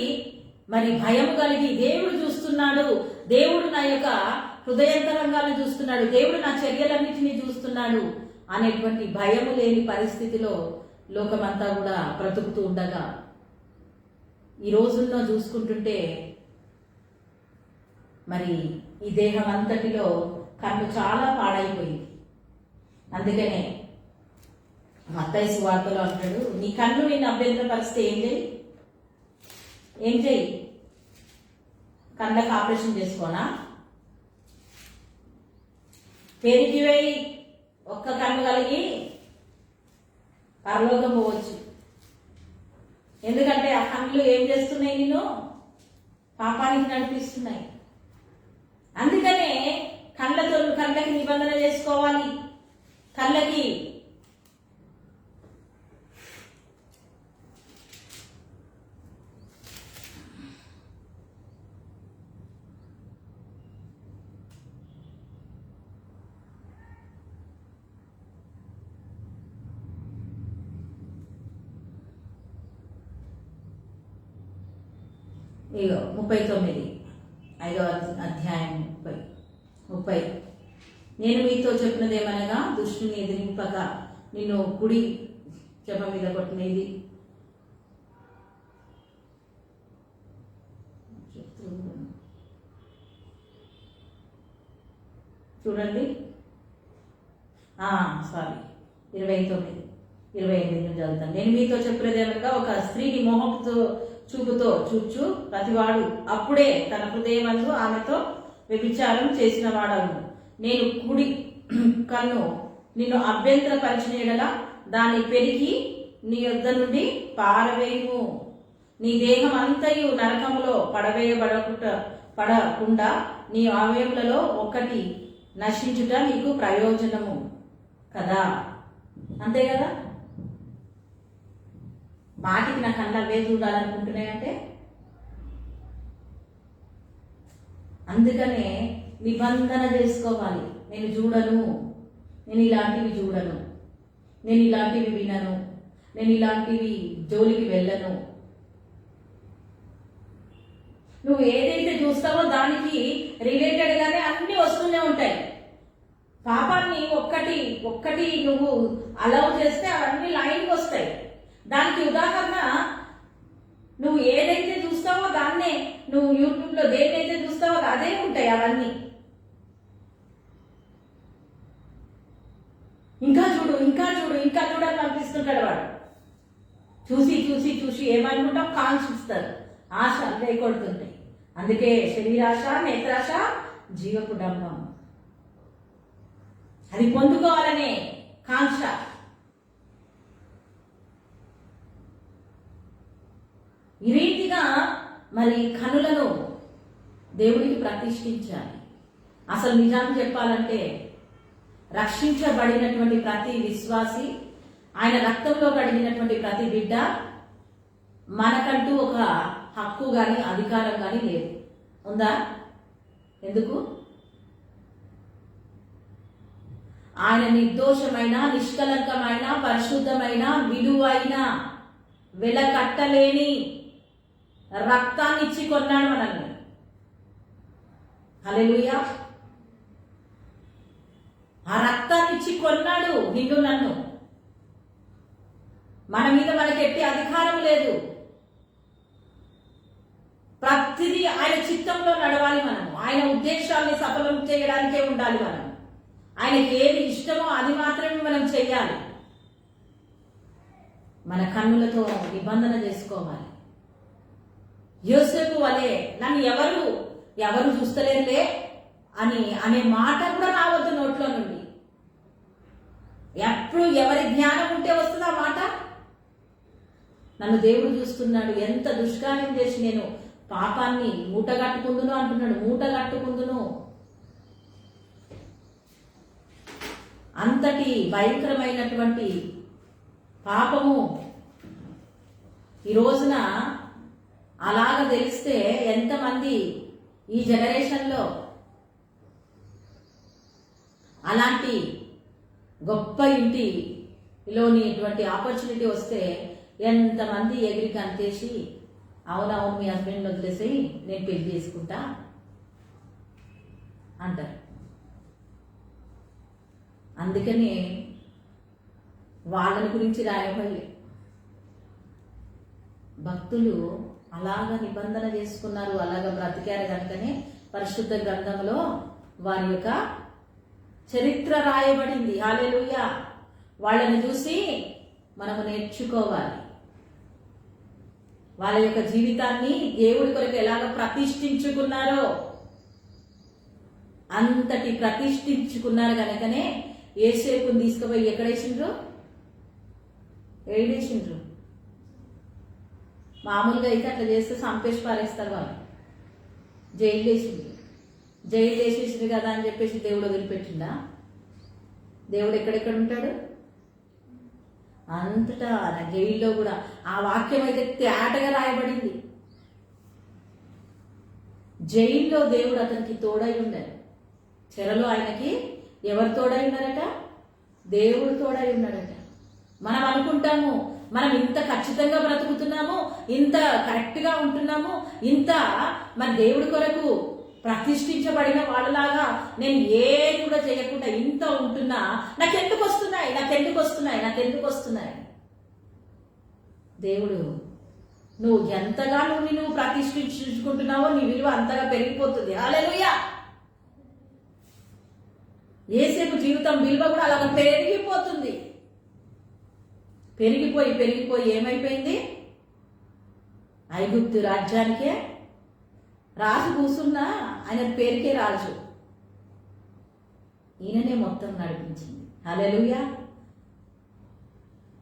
మరి భయం కలిగి దేవుడు చూస్తున్నాడు, దేవుడు నా యొక్క హృదయంతరంగాలను చూస్తున్నాడు, దేవుడు నా చర్యలన్నిటినీ చూస్తున్నాడు అనేటువంటి భయము లేని పరిస్థితిలో లోకమంతా కూడా బ్రతుకుతూ ఉండగా ఈ రోజుల్లో చూసుకుంటుంటే మరి ఈ దేహం అంతటిలో కన్ను చాలా పాడైపోయింది. అందుకనే మత్తయి సువార్తలో అంటాడు, నీ కన్ను నిన్ను అభ్యంతరపరిస్తే ఏం చేయి? కళ్ళకి ఆపరేషన్ చేసుకోనా? పెరిగి వేయి. ఒక్క కన్ను కలిగి పరలోకం పోవచ్చు. ఎందుకంటే ఆ కళ్ళు ఏం చేస్తున్నాయి? నిన్ను పాపానికి నడిపిస్తున్నాయి. అందుకనే కళ్ళకి నిబంధన చేసుకోవాలి. కళ్ళకి ఇగో 39 5వ అధ్యాయం 30. నేను మీతో చెప్పినదేమనగా దుష్టుని ఎదిరింపక నిన్ను కుడి చెంప మీద కొట్టినది చూడండి. సారీ 28 చదువుతాను. నేను మీతో చెప్పినదేమనగా ఒక స్త్రీని మోహపుతో చూపుతో చూచు ప్రతివాడు అప్పుడే తన హృదయమందు ఆమెతో వ్యభిచారం చేసిన వాడను. నేను కుడి కన్ను నిన్ను అభ్యంతరపరిచిన యెడల దాన్ని పెరిగి నీ యొద్ద నుండి పారవేయుము. నీ దేహం అంతయు నరకములో పడకుండా నీ అవయములలో ఒకటి నశించుట నీకు ప్రయోజనము కదా. అంతే కదా. మాటికి నా కళ్ళ అవే చూడాలనుకుంటున్నాయంటే అందుకనే నిబంధన చేసుకోవాలి. నేను చూడను, నేను ఇలాంటివి చూడను, నేను ఇలాంటివి వినను, నేను ఇలాంటివి జోలికి వెళ్ళను. నువ్వు ఏదైతే చూస్తావో దానికి రిలేటెడ్ గానే అన్ని వస్తూనే ఉంటాయి. పాపాన్ని ఒక్కటి నువ్వు అలౌ చేస్తే అవన్నీ లైన్కి వస్తాయి. దానికి ఉదాహరణ నువ్వు ఏదైతే చూస్తావో దాన్నే, నువ్వు యూట్యూబ్లో దేన్నైతే చూస్తావో అదే ఉంటాయి అవన్నీ. ఇంకా చూడు అని పంపిస్తుంటాడు వాడు. చూసి ఏమనుకుంటాం? కాంక్షిస్తారు, ఆశ లేకొడుతుంటాయి. అందుకే శరీరాశ, నేత్రాశ, జీవకుడంబం అది పొందుకోవాలనే కాంక్ష. ఈ రీతిగా మరి కనులను దేవుడికి ప్రతిష్ఠించాలి. అసలు నిజాన్ని చెప్పాలంటే రక్షించబడినటువంటి ప్రతి విశ్వాసి, ఆయన రక్తంలో కడిగినటువంటి ప్రతి బిడ్డ, మనకంటూ ఒక హక్కు కానీ అధికారం కానీ లేదు. ఉందా? ఎందుకు? ఆయన నిర్దోషమైన, నిష్కలంకమైన, పరిశుద్ధమైన, విలువైన, వెలకట్టలేని రక్తాన్ని ఇచ్చి కొన్నాడు మనల్ని. హల్లెలూయా. ఆ రక్తాన్ని ఇచ్చి కొన్నాడు నిన్ను నన్ను. మన మీద మనకి ఎట్టి అధికారం లేదు. ప్రతిదీ ఆయన చిత్తంలో నడవాలి. మనము ఆయన ఉద్దేశాన్ని సఫలం చేయడానికే ఉండాలి. మనం ఆయనకి ఏది ఇష్టమో అది మాత్రమే మనం చెయ్యాలి. మన కన్నులతో నిబంధన చేసుకోవాలి. యోసేపు వలె నన్ను ఎవరు చూస్తలేరులే అనే మాట కూడా రావద్దు నోట్లో నుండి. ఎప్పుడు ఎవరి జ్ఞానం ఉంటే వస్తుంది ఆ మాట. నన్ను దేవుడు చూస్తున్నాడు, ఎంత దుష్కార్యం చేసి నేను పాపాన్ని మూటగట్టుకుందును అంటున్నాడు. మూటగట్టుకుందును. అంతటి భయంకరమైనటువంటి పాపము ఈ రోజున అలాగ తెలిస్తే ఎంతమంది ఈ జనరేషన్లో అలాంటి గొప్ప ఇంటిలోని ఆపర్చునిటీ వస్తే ఎంతమంది ఎగిరి కనిచేసి అవునవును మీ హస్బెండ్ వదిలేసి నేను పెళ్లి చేసుకుంటా అంటారు. అందుకని వాళ్ళని గురించి రాయబడలే. భక్తులు అలాగ నిబంధన చేసుకున్నారు, అలాగ బ్రతికారు కనుకనే పరిశుద్ధ గ్రంథంలో వారి యొక్క చరిత్ర రాయబడింది. హల్లెలూయా. వాళ్ళని చూసి మనము నేర్చుకోవాలి. వాళ్ళ యొక్క జీవితాన్ని దేవుడి కొరకు ఎలాగ ప్రతిష్ఠించుకున్నారో అంతటి ప్రతిష్ఠించుకున్నారు కనుకనే యేసేపుని తీసుకుపోయి ఎక్కడేసిండ్రు? ఏడేసిండ్రు. మామూలుగా అయితే అట్లా చేస్తే చంపేసి పారేస్తారు వాళ్ళు. జైలు వేసేసింది కదా అని చెప్పేసి దేవుడు వదిలిపెట్టిందా? దేవుడు ఎక్కడెక్కడ ఉంటాడు? అంతటా జైల్లో కూడా. ఆ వాక్యం అయితే తేటగా రాయబడింది. జైల్లో దేవుడు అతనికి తోడై ఉన్నాడు. చెరలో ఆయనకి ఎవరు తోడై ఉన్నారట? దేవుడు తోడై ఉన్నాడట. మనం అనుకుంటాము మనం ఇంత ఖచ్చితంగా బ్రతుకుతున్నాము, ఇంత కరెక్ట్గా ఉంటున్నాము, ఇంత మన దేవుడి కొరకు ప్రతిష్ఠించబడిన వాళ్ళలాగా నేను ఏది కూడా చేయకుండా ఇంత ఉంటున్నా, నాకెందుకు వస్తున్నాయి? దేవుడు నువ్వు ఎంతగా నువ్వు ప్రతిష్ఠించుకుంటున్నావో నీ విలువ అంతగా పెరిగిపోతుంది. హల్లెలూయా. యేసేపు జీవితం విలువ కూడా అలాగ పెరిగిపోతుంది. పెరిగిపోయి ఏమైపోయింది? ఐగుప్తు రాజ్యానికే రాజు కూసున్నా ఆయన పేరుకే రాజు. ఈయననే మొత్తం నడిపించింది. హల్లెలూయా.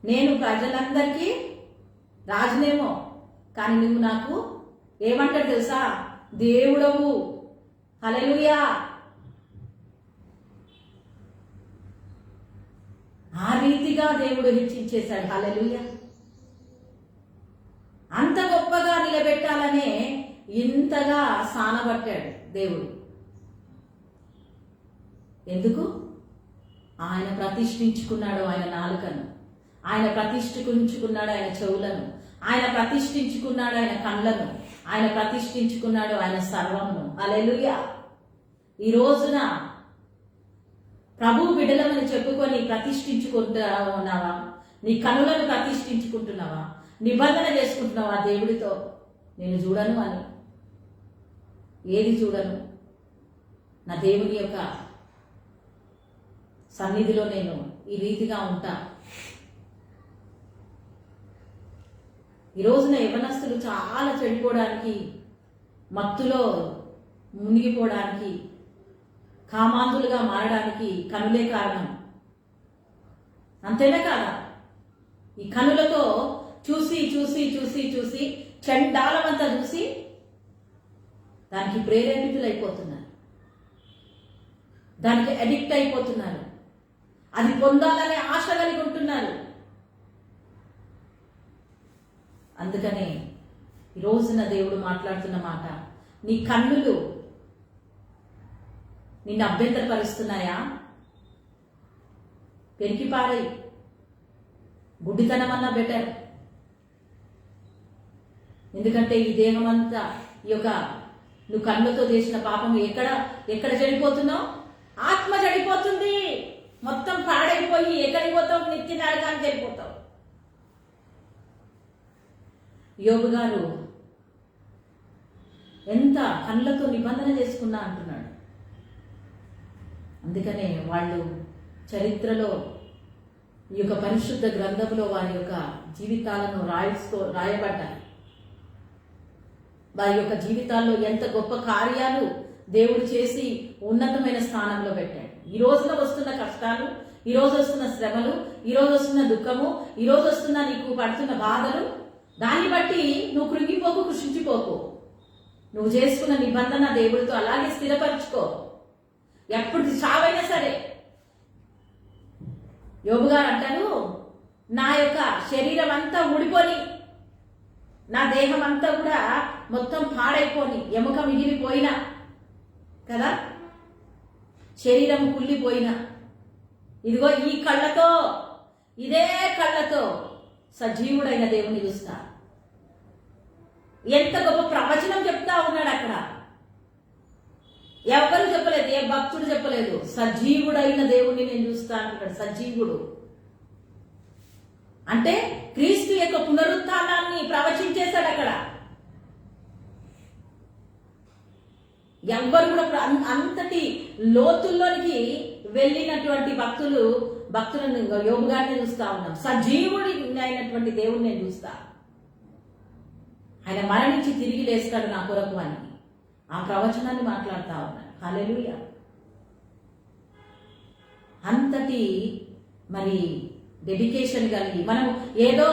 నేను ప్రజలందరికీ రాజునేమో, కానీ నువ్వు నాకు ఏమంటాడు తెలుసా? దేవుడవు. హల్లెలూయా. ఆ రీతిగా దేవుడు హెచ్చించేశాడు. హల్లెలూయా. అంత గొప్పగా నిలబెట్టాలనే ఇంతగా సానబట్టాడు దేవుడు. ఎందుకు? ఆయన ప్రతిష్ఠించుకున్నాడు ఆయన నాలుకను, ఆయన ప్రతిష్ఠించుకున్నాడు ఆయన చెవులను, ఆయన ప్రతిష్ఠించుకున్నాడు ఆయన కళ్ళను, ఆయన ప్రతిష్ఠించుకున్నాడు ఆయన సర్వమును. హల్లెలూయా. ఈ రోజున ప్రభు బిడ్డలమని చెప్పుకొని ప్రతిష్ఠించుకుంటున్నావా? నీ కనులను ప్రతిష్ఠించుకుంటున్నావా? నిబంధన చేసుకుంటున్నావా దేవుడితో? నేను చూడను అని. ఏది చూడను? నా దేవుని యొక్క సన్నిధిలో నేను ఈ రీతిగా ఉంటా. ఈ రోజున యవనస్తులు చాలా చెడిపోవడానికి, మత్తులో మునిగిపోవడానికి, కామాంధులుగా మారడానికి కనులే కారణం. అంతేనా కాదా? ఈ కనులతో చూసి చూసి చూసి చూసి చండాలమంతా చూసి దానికి ప్రేరేపితులైపోతున్నారు, దానికి అడిక్ట్ అయిపోతున్నారు, అది పొందాలనే ఆశ కలిగి ఉంటున్నారు. అందుకనే ఈ రోజున దేవుడు మాట్లాడుతున్న మాట, నీ కన్నులు నిన్ను అభ్యంతరపరుస్తున్నాయా? పెరికి పారై. గుడ్డితనం అన్నా బెటర్. ఎందుకంటే ఈ దేహం అంతా ఈ యొక్క నువ్వు కన్నులతో చేసిన పాపం ఎక్కడ చెడిపోతున్నావు? ఆత్మ చెడిపోతుంది. మొత్తం పాడైపోయి ఎక్కడికి పోతావు? నిత్య నరకానికి వెళ్ళిపోతావు. యోబు గారు ఎంత కళ్ళతో నిబంధన చేసుకున్నా అంటున్నాడు. అందుకనే వాళ్ళు చరిత్రలో ఈ యొక్క పరిశుద్ధ గ్రంథంలో వారి యొక్క జీవితాలను రాయబడ్డాయి. వారి యొక్క జీవితాల్లో ఎంత గొప్ప కార్యాలు దేవుడు చేసి ఉన్నతమైన స్థానంలో పెట్టాడు. ఈ రోజున వస్తున్న కష్టాలు, ఈ రోజు వస్తున్న శ్రమలు, ఈ రోజు వస్తున్న దుఃఖము, ఈ రోజు వస్తున్న నీకు పడుతున్న బాధలు, దాన్ని బట్టి నువ్వు కృంగిపోకు, కృషించిపోకు. నువ్వు చేసుకున్న నిబంధన దేవుడితో అలాగే స్థిరపరచుకో. ఎప్పుడు చావైనా సరే. యోబు గారు అంటారు, నా యొక్క శరీరం అంతా ఊడిపోని, నా దేహం అంతా కూడా మొత్తం పాడైపోని, ఎముక మిగిలిపోయినా కదా, శరీరం కుళ్ళిపోయినా, ఇదిగో ఈ కళ్ళతో, ఇదే కళ్ళతో సజీవుడైన దేవుని చూస్తా. ఎంత గొప్ప ప్రవచనం చెప్తా ఉన్నాడు అక్కడ. ఎవరు చెప్పలేదు, ఏ భక్తుడు చెప్పలేదు. సజీవుడైన దేవుణ్ణి నేను చూస్తా అంటున్నాడు. సజీవుడు అంటే క్రీస్తు యొక్క పునరుత్థానాన్ని ప్రవచించే ఎవ్వరు కూడా అంతటి లోతుల్లోనికి వెళ్ళినటువంటి భక్తులను యోబు గారిని చూస్తా ఉన్నాం. సజీవుడి అయినటువంటి దేవుడిని నేను చూస్తా. ఆయన మరణించి తిరిగి లేస్తాడు నా కొరకు అని ఆ ప్రవచనాన్ని మాట్లాడుతా ఉన్నాడు. హల్లెలూయా. అంతటి మరి డెడికేషన్ కలిగి మనం ఏదో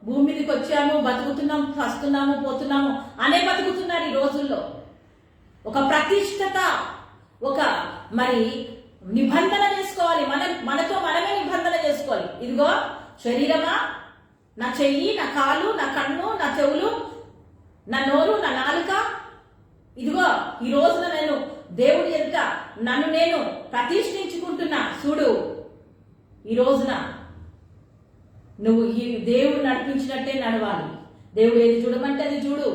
భూమి మీదకి వచ్చాము, బతుకుతున్నాం, వస్తున్నాము, పోతున్నాము అనే బతుకుతున్నారు ఈ రోజుల్లో. ఒక ప్రతిష్టత, ఒక మరి నిబంధన చేసుకోవాలి. మనతో మనమే నిబంధన చేసుకోవాలి. ఇదిగో శరీరమా, నా చెయ్యి, నా కాలు, నా కన్ను, నా చెవులు, నా నోరు, నా నాలుక, ఇదిగో ఈ రోజున నేను దేవుడి ఎదుట నన్ను నేను ప్రతిష్ఠించుకుంటున్నా. చూడు, ఈ రోజున నువ్వు ఈ దేవుడు నడిపించినట్టే నడవాలి. దేవుడు ఏది చూడమంటే అది చూడు,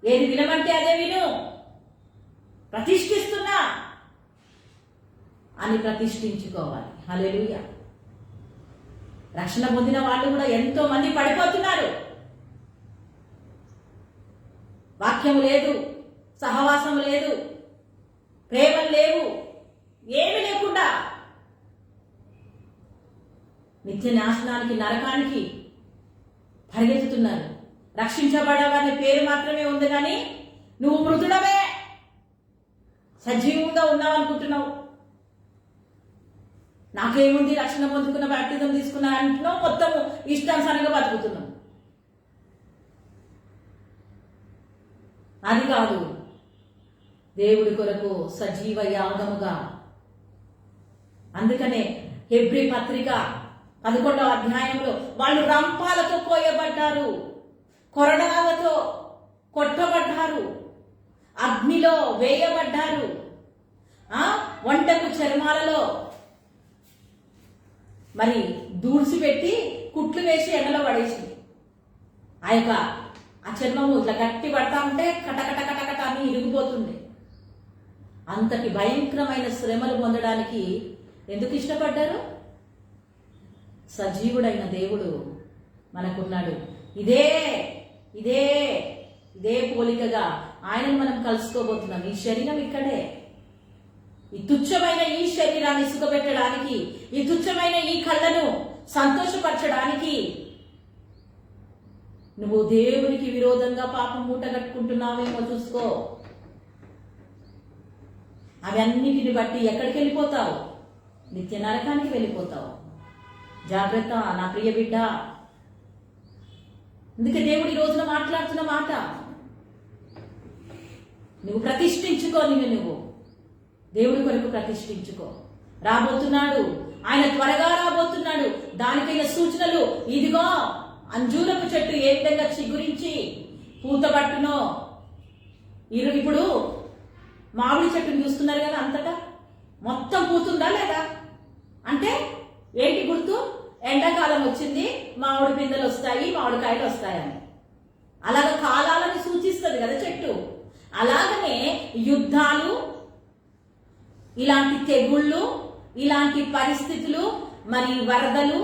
ఏది వినమంటే అదే విను. ప్రతిష్ఠిస్తున్నా అని ప్రతిష్ఠించుకోవాలి. హల్లెలూయా. రక్షణ పొందిన వాళ్ళు కూడా ఎంతో మంది పడిపోతున్నారు. వాక్యం లేదు, సహవాసం లేదు, ప్రేమలు లేవు, ఏమి లేకుండా నిత్య నాశనానికి, నరకానికి పరిగెత్తుతున్నారు. రక్షించబడవనే పేరు మాత్రమే ఉంది, కానీ నువ్వు మృతుడవే, సజీవంగా ఉన్నావు అనుకుంటున్నావు. నాకేముంది, రక్షణ పొందుకున్న, బాప్టిజం తీసుకున్నా అంటున్నావు, మొత్తం ఇష్టానుసారంగా బతుకుతున్నావు. అది కాదు, దేవుడి కొరకు సజీవ యాగముగా. అందుకనే హెబ్రీ పత్రిక 11వ అధ్యాయంలో వాళ్ళు రంపాలతో కోయబడ్డారు, కొరడాలతో కొట్టబడ్డారు, అగ్నిలో వేయబడ్డారు, వంటకు చర్మాలలో మరి దూడ్చిపెట్టి కుట్లు వేసి ఎండలో పడేసింది. ఆ చర్మము ఇట్లా గట్టి పడతా ఉంటే కటకట కటకట అని ఇరిగిపోతుంది. అంతటి భయంకరమైన శ్రమలు పొందడానికి ఎందుకు ఇష్టపడ్డారు? సజీవుడైన దేవుడు మనకున్నాడు. ఇదే ఇదే ఇదే పోలికగా ఆయనను మనం కలుసుకోబోతున్నాం. ఈ శరీరం ఇక్కడే. ఈ తుచ్చమైన ఈ శరీరాన్ని సుఖపెట్టడానికి, ఈ తుచ్చమైన ఈ కళ్ళను సంతోషపరచడానికి నువ్వు దేవునికి విరోధంగా పాపం మూట కట్టుకుంటున్నావేమో చూసుకో. అవన్నిటిని బట్టి ఎక్కడికి వెళ్ళిపోతావు? నిత్య నరకానికి వెళ్ళిపోతావు. జాగ్రత్త నా ప్రియ బిడ్డ. అందుకే దేవుడు ఈ రోజున మాట్లాడుతున్న మాట, నువ్వు ప్రతిష్ఠించుకో. నువ్వు దేవుడి కొరకు ప్రతిష్ఠించుకో. రాబోతున్నాడు ఆయన, త్వరగా రాబోతున్నాడు. దానికైన సూచనలు ఇదిగో, అంజూరపు చెట్టు ఏ విధంగా చిగురించి పూతబట్టునో. ఇప్పుడు మామిడి చెట్టుని చూస్తున్నారు కదా, అంతటా మొత్తం పూతుందా లేదా అంటే ఏంటి గుర్తు? ఎండాకాలం వచ్చింది, మామిడి పిందెలు వస్తాయి, మామిడికాయలు వస్తాయని. అలాగ కాలాలను సూచిస్తుంది కదా చెట్టు. అలాగనే యుద్ధాలు, ఇలాంటి తెగుళ్ళు, ఇలాంటి పరిస్థితులు, మరి వరదలు,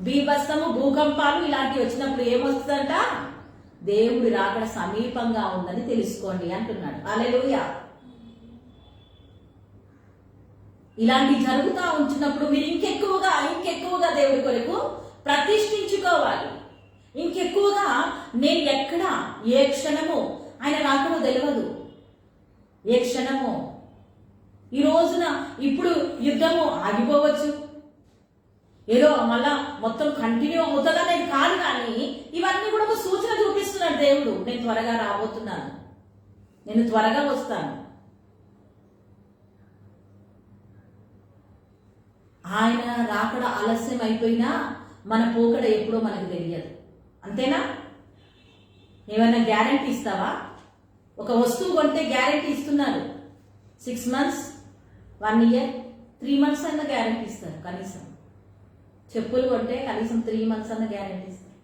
బీభత్సము, భూకంపాలు ఇలాంటివి వచ్చినప్పుడు ఏమొస్తుందంట? దేవుడి రాకడ సమీపంగా ఉందని తెలుసుకోండి అంటున్నాడు. హల్లెలూయా. ఇలాంటి జరుగుతూ ఉంచినప్పుడు మీరు ఇంకెక్కువగా దేవుడి కొరకు ప్రతిష్ఠించుకోవాలి. ఇంకెక్కువగా నేను ఎక్కడ ఏ క్షణము ఆయన రాకడో తెలియదు. ఏ క్షణము ఈ రోజున ఇప్పుడు యుద్ధము ఆగిపోవచ్చు, ఏదో మళ్ళా మొత్తం కంటిన్యూ అవుతుందనేది కాదు, కానీ ఇవన్నీ కూడా ఒక సూచన చూపిస్తున్నాడు దేవుడు. నేను త్వరగా రాబోతున్నాను, నేను త్వరగా వస్తాను. ఆయన రాకడ ఆలస్యం అయిపోయినా మన పోకడ ఎప్పుడో మనకు తెలియదు. అంతేనా? ఏమైనా గ్యారంటీ ఇస్తావా? ఒక వస్తువు కొంటే గ్యారంటీ ఇస్తున్నారు. 6 months, 1 year, 3 months అన్న గ్యారంటీ ఇస్తారు. కనీసం చెప్పులు కొంటే కనీసం 3 months అన్న గ్యారంటీ ఇస్తారు.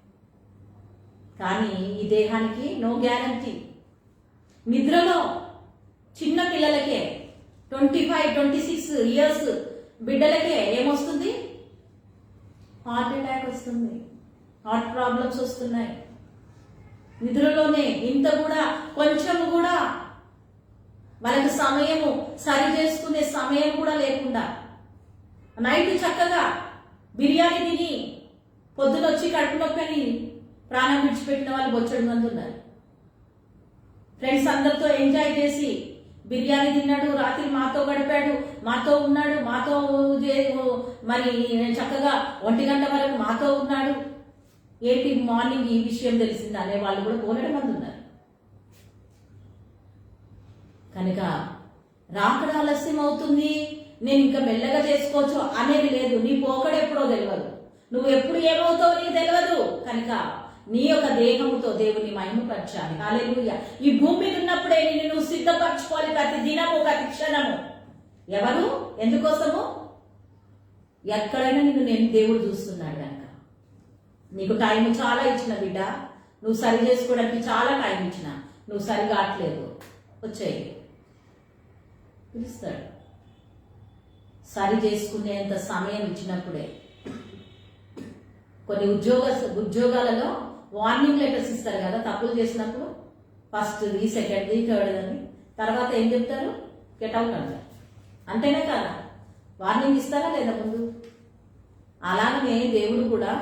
కానీ ఈ దేహానికి నో గ్యారంటీ. నిద్రలో చిన్న పిల్లలకే 25, 26 years బిడ్డలకే ఏమొస్తుంది? హార్ట్ అటాక్ వస్తుంది, హార్ట్ ప్రాబ్లమ్స్ వస్తున్నాయి. నిద్రలోనే ఇంత కూడా కొంచెం కూడా వాళ్ళకి సమయము సరి చేసుకునే సమయం కూడా లేకుండా నైట్ చక్కగా బిర్యానీ తిని పొద్దునొచ్చి కడుపు నొప్పి అని ప్రాణం విడిచిపెట్టిన వాళ్ళు బొచ్చడి మంది ఉన్నారు. ఫ్రెండ్స్ అందరితో ఎంజాయ్ చేసి బిర్యానీ తిన్నాడు, రాత్రి మాతో గడిపాడు, మాతో ఉన్నాడు, మాతో మరి చక్కగా 1 గంట వరకు మాతో ఉన్నాడు, ఏంటి మార్నింగ్ ఈ విషయం తెలిసింది అనే వాళ్ళు కూడా బోలెడు మంది ఉన్నారు. కనుక రాకడ ఆలస్యం అవుతుంది, నేను ఇంకా మెల్లగా చేసుకోవచ్చు అనేది లేదు. నీ పోకడ ఎప్పుడో తెలియదు, నువ్వు ఎప్పుడు ఏమవుతావో నీకు తెలియదు. కనుక నీ యొక్క దేహముతో దేవుని మహిమపరచాలి. హల్లెలూయా. ఈ భూమి మీద ఉన్నప్పుడే నిన్ను నువ్వు సిద్ధపరచుకోవాలి, ప్రతి దినము ప్రతి క్షణము. ఎవరు ఎందుకోసము? ఎక్కడైనా నేను దేవుడు చూస్తున్నాడు కనుక. నీకు టైం చాలా ఇచ్చిన బిడ్డ, నువ్వు సరి చేసుకోవడానికి చాలా టైం ఇచ్చిన, నువ్వు సరి కావట్లేదు, వచ్చేయి పిలుస్తాడు. సరి చేసుకునేంత సమయం ఇచ్చినప్పుడే. కొన్ని ఉద్యోగాలలో వార్నింగ్ లెటర్స్ ఇస్తారు కదా తప్పులు చేసినప్పుడు, ఫస్ట్ది, సెకండ్ది, థర్డ్ అని. తర్వాత ఏం చెప్తారు? గెట్ అవుట్ అంటారు. అంతేనే కదా, వార్నింగ్ ఇస్తారా లేదా ముందు? అలానే దేవుడు కూడా,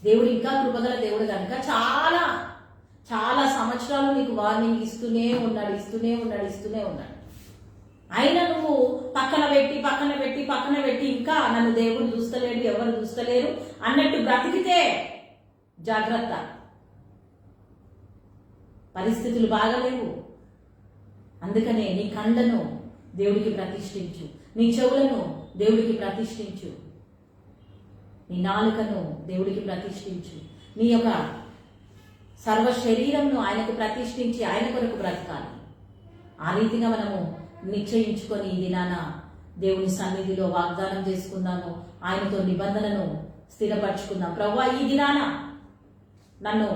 దేవుడు ఇంకా కృపగల దేవుడు కనుక చాలా చాలా సంవత్సరాలు నీకు వార్నింగ్ ఇస్తూనే ఉన్నాడు. అయినా నువ్వు పక్కన పెట్టి ఇంకా నన్ను దేవుడు చూస్తలేడు, ఎవరు చూస్తలేరు అన్నట్టు బ్రతికితే జాగ్రత్త. పరిస్థితులు బాగలేవు. అందుకనే నీ కళ్ళను దేవుడికి ప్రతిష్ఠించు, నీ చెవులను దేవుడికి ప్రతిష్ఠించు, నీ నాలుకను దేవుడికి ప్రతిష్ఠించు, నీ యొక్క సర్వ శరీరంను ఆయనకు ప్రతిష్ఠించి ఆయన కొరకు బ్రతకాలి. ఆ రీతిగా మనము నిశ్చయించుకొని ఈ దినాన దేవుని సన్నిధిలో వాగ్దానం చేసుకుందాము, ఆయనతో నిబంధనను స్థిరపరచుకుందాం. ప్రభువా, ఈ దినాన నన్ను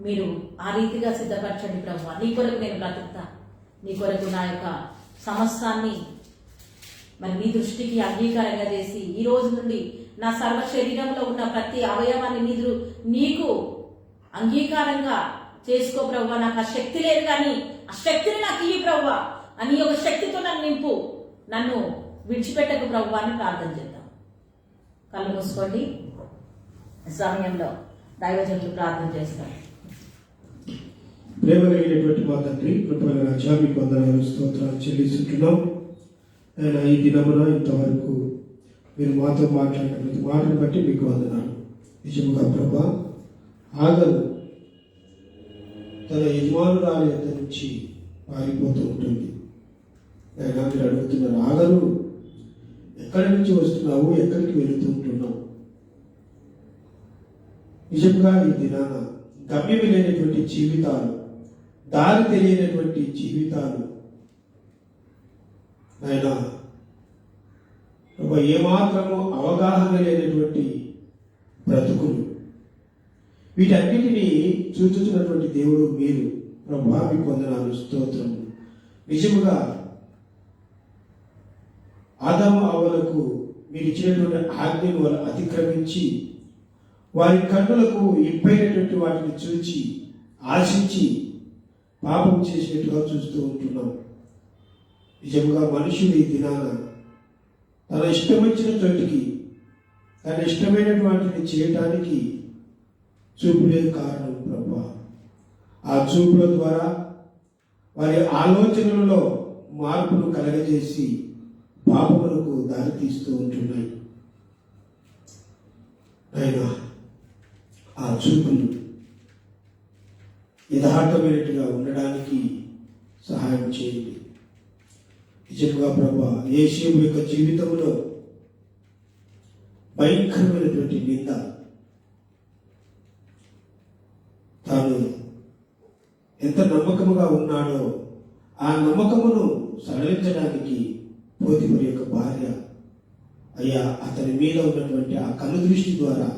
మీరు ఆ రీతిగా సిద్ధపరచండి ప్రభువా, నీ కొరకు నేను బ్రతుకుతా, నీ కొరకు నా యొక్క సమస్తాన్ని మరి నీ దృష్టికి అంగీకారంగా చేసి ఈ రోజు నుండి నా సర్వ శరీరంలో ఉన్న ప్రతి అవయవాన్ని నీకు అంగీకారంగా చేసుకో ప్రభువా. నాకు ఆ శక్తి లేదు కానీ ఆ శక్తిని నాకు ఇయ్యి ప్రభువా, అని ఒక శక్తితో నన్ను నింపు, నన్ను విడిచిపెట్టకు ప్రభువా అని ప్రార్థన చేద్దాం. కళ్ళు మూసుకోండి. సమయంలో దైవజనులు ప్రార్థన చేస్తారు. ప్రేమ కలిగినటువంటి మా తండ్రి, కృపగల రాజా, మీకు వందనాలు స్తోత్రాలు చెల్లిస్తున్నాం. ఆయన ఈ దినమున ఇంతవరకు మీరు మాతో మాట్లాడిన ప్రతి మాటను బట్టి మీకు వందనాలు. నిజముగా ప్రభా, ఆగరు తన యజమానురాలి యొద్ద నుంచి పారిపోతూ ఉంటుంది. ఆయన మీరు అడుగుతున్నారు, ఆగరు ఎక్కడి నుంచి వస్తున్నావు, ఎక్కడికి వెళుతూ ఉంటున్నావు? నిజంగా ఈ దినాన గమ్యం లేనటువంటి జీవితాలు, దారి తెలియనటువంటి జీవితాలు, ఆయన ఏమాత్రము అవగాహన లేనటువంటి బ్రతుకులు, వీటన్నిటినీ చూచుతున్నటువంటి దేవుడు మీరు. ప్రభా, మీకు వందనాలు స్తోత్రము. నిజముగా ఆదాము అవ్వలకు మీరు ఇచ్చినటువంటి ఆజ్ఞను వాళ్ళు అతిక్రమించి వారి కన్నులకు ఇంపైనటువంటి వాటిని చూచి ఆశించి పాపం చేసినట్టుగా చూస్తూ ఉంటున్నాం. నిజంగా మనుషులు ఈ దినాన తన ఇష్టం వచ్చిన చోటికి, తన ఇష్టమైన వాటిని చేయటానికి చూపులే కారణం ప్రభా. ఆ చూపుల ద్వారా వారి ఆలోచనలలో మార్పును కలగజేసి పాపములకు దారి తీస్తూ ఉంటున్నాయి. అయినా ఆ చూపులు యథార్థమైనట్టుగా ఉండడానికి సహాయం చేయండి. నిజంగా ప్రభా, యేసు యొక్క జీవితంలో భయంకరమైనటువంటి నింద, తాను ఎంత నమ్మకముగా ఉన్నాడో ఆ నమ్మకమును సడలించడానికి పోతిఫరు యొక్క భార్య అయ్యా అతని మీద ఉన్నటువంటి ఆ కన్ను దృష్టి ద్వారా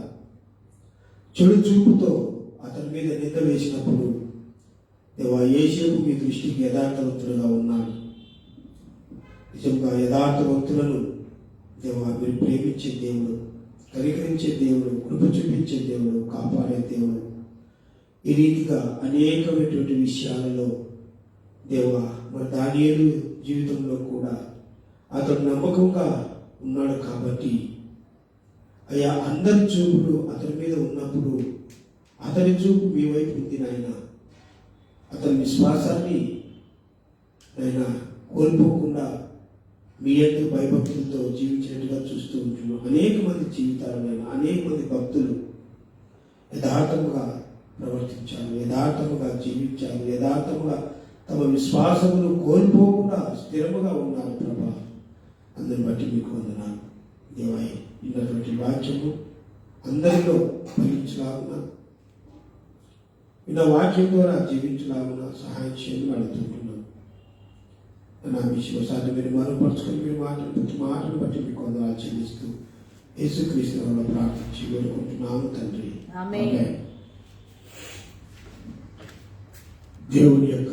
చెడు చూపుతో అతని మీద నింద వేసినప్పుడు, దేవా, యేసేపు మీ దృష్టికి యథార్థవంతుడుగా ఉన్నాడు. నిజంగా యథార్థవంతులను దేవా మీరు ప్రేమించే దేవుడు, కనికరించే దేవుడు, కృప చూపించే దేవుడు, కాపాడే దేవుడు. ఈ రీతిగా అనేకమైనటువంటి విషయాలలో దేవా మరి దానియేలు జీవితంలో కూడా అతడు నమ్మకంగా ఉన్నాడు కాబట్టి అయ్యా అందరి చూపులు అతని మీద ఉన్నప్పుడు అతని చూపు మీ వైపు ఉంది నాయన. అతని విశ్వాసాన్ని నాయన కోల్పోకుండా మీ యొక్క భయభక్తులతో జీవించినట్టుగా చూస్తూ ఉంటున్నాం. అనేక మంది జీవితాలైనా అనేక మంది భక్తులు యథార్థముగా ప్రవర్తించారు, యథార్థముగా జీవించారు, యథార్థముగా తమ విశ్వాసమును కోల్పోకుండా స్థిరముగా ఉన్నారు ప్రభా. అందరిని బట్టి మీకు వందనాలు దేవాయి. ఇన్నటువంటి వాక్యము అందరిలో ఫలించలాగున, ఇలా వాక్యం ద్వారా జీవించలాగున సహాయం చేయమని అడుగుతుంటున్నాను. నా విశ్వాసాన్ని మీరు మరుపరుచుకొని మీరు ప్రతి మాటను బట్టి మీకు వందనాలు చెల్లిస్తూ యేసుక్రీస్తు నామములో ప్రార్థించి వేడుకుంటున్నాము తండ్రి. ఆమేన్. దేవుని యొక్క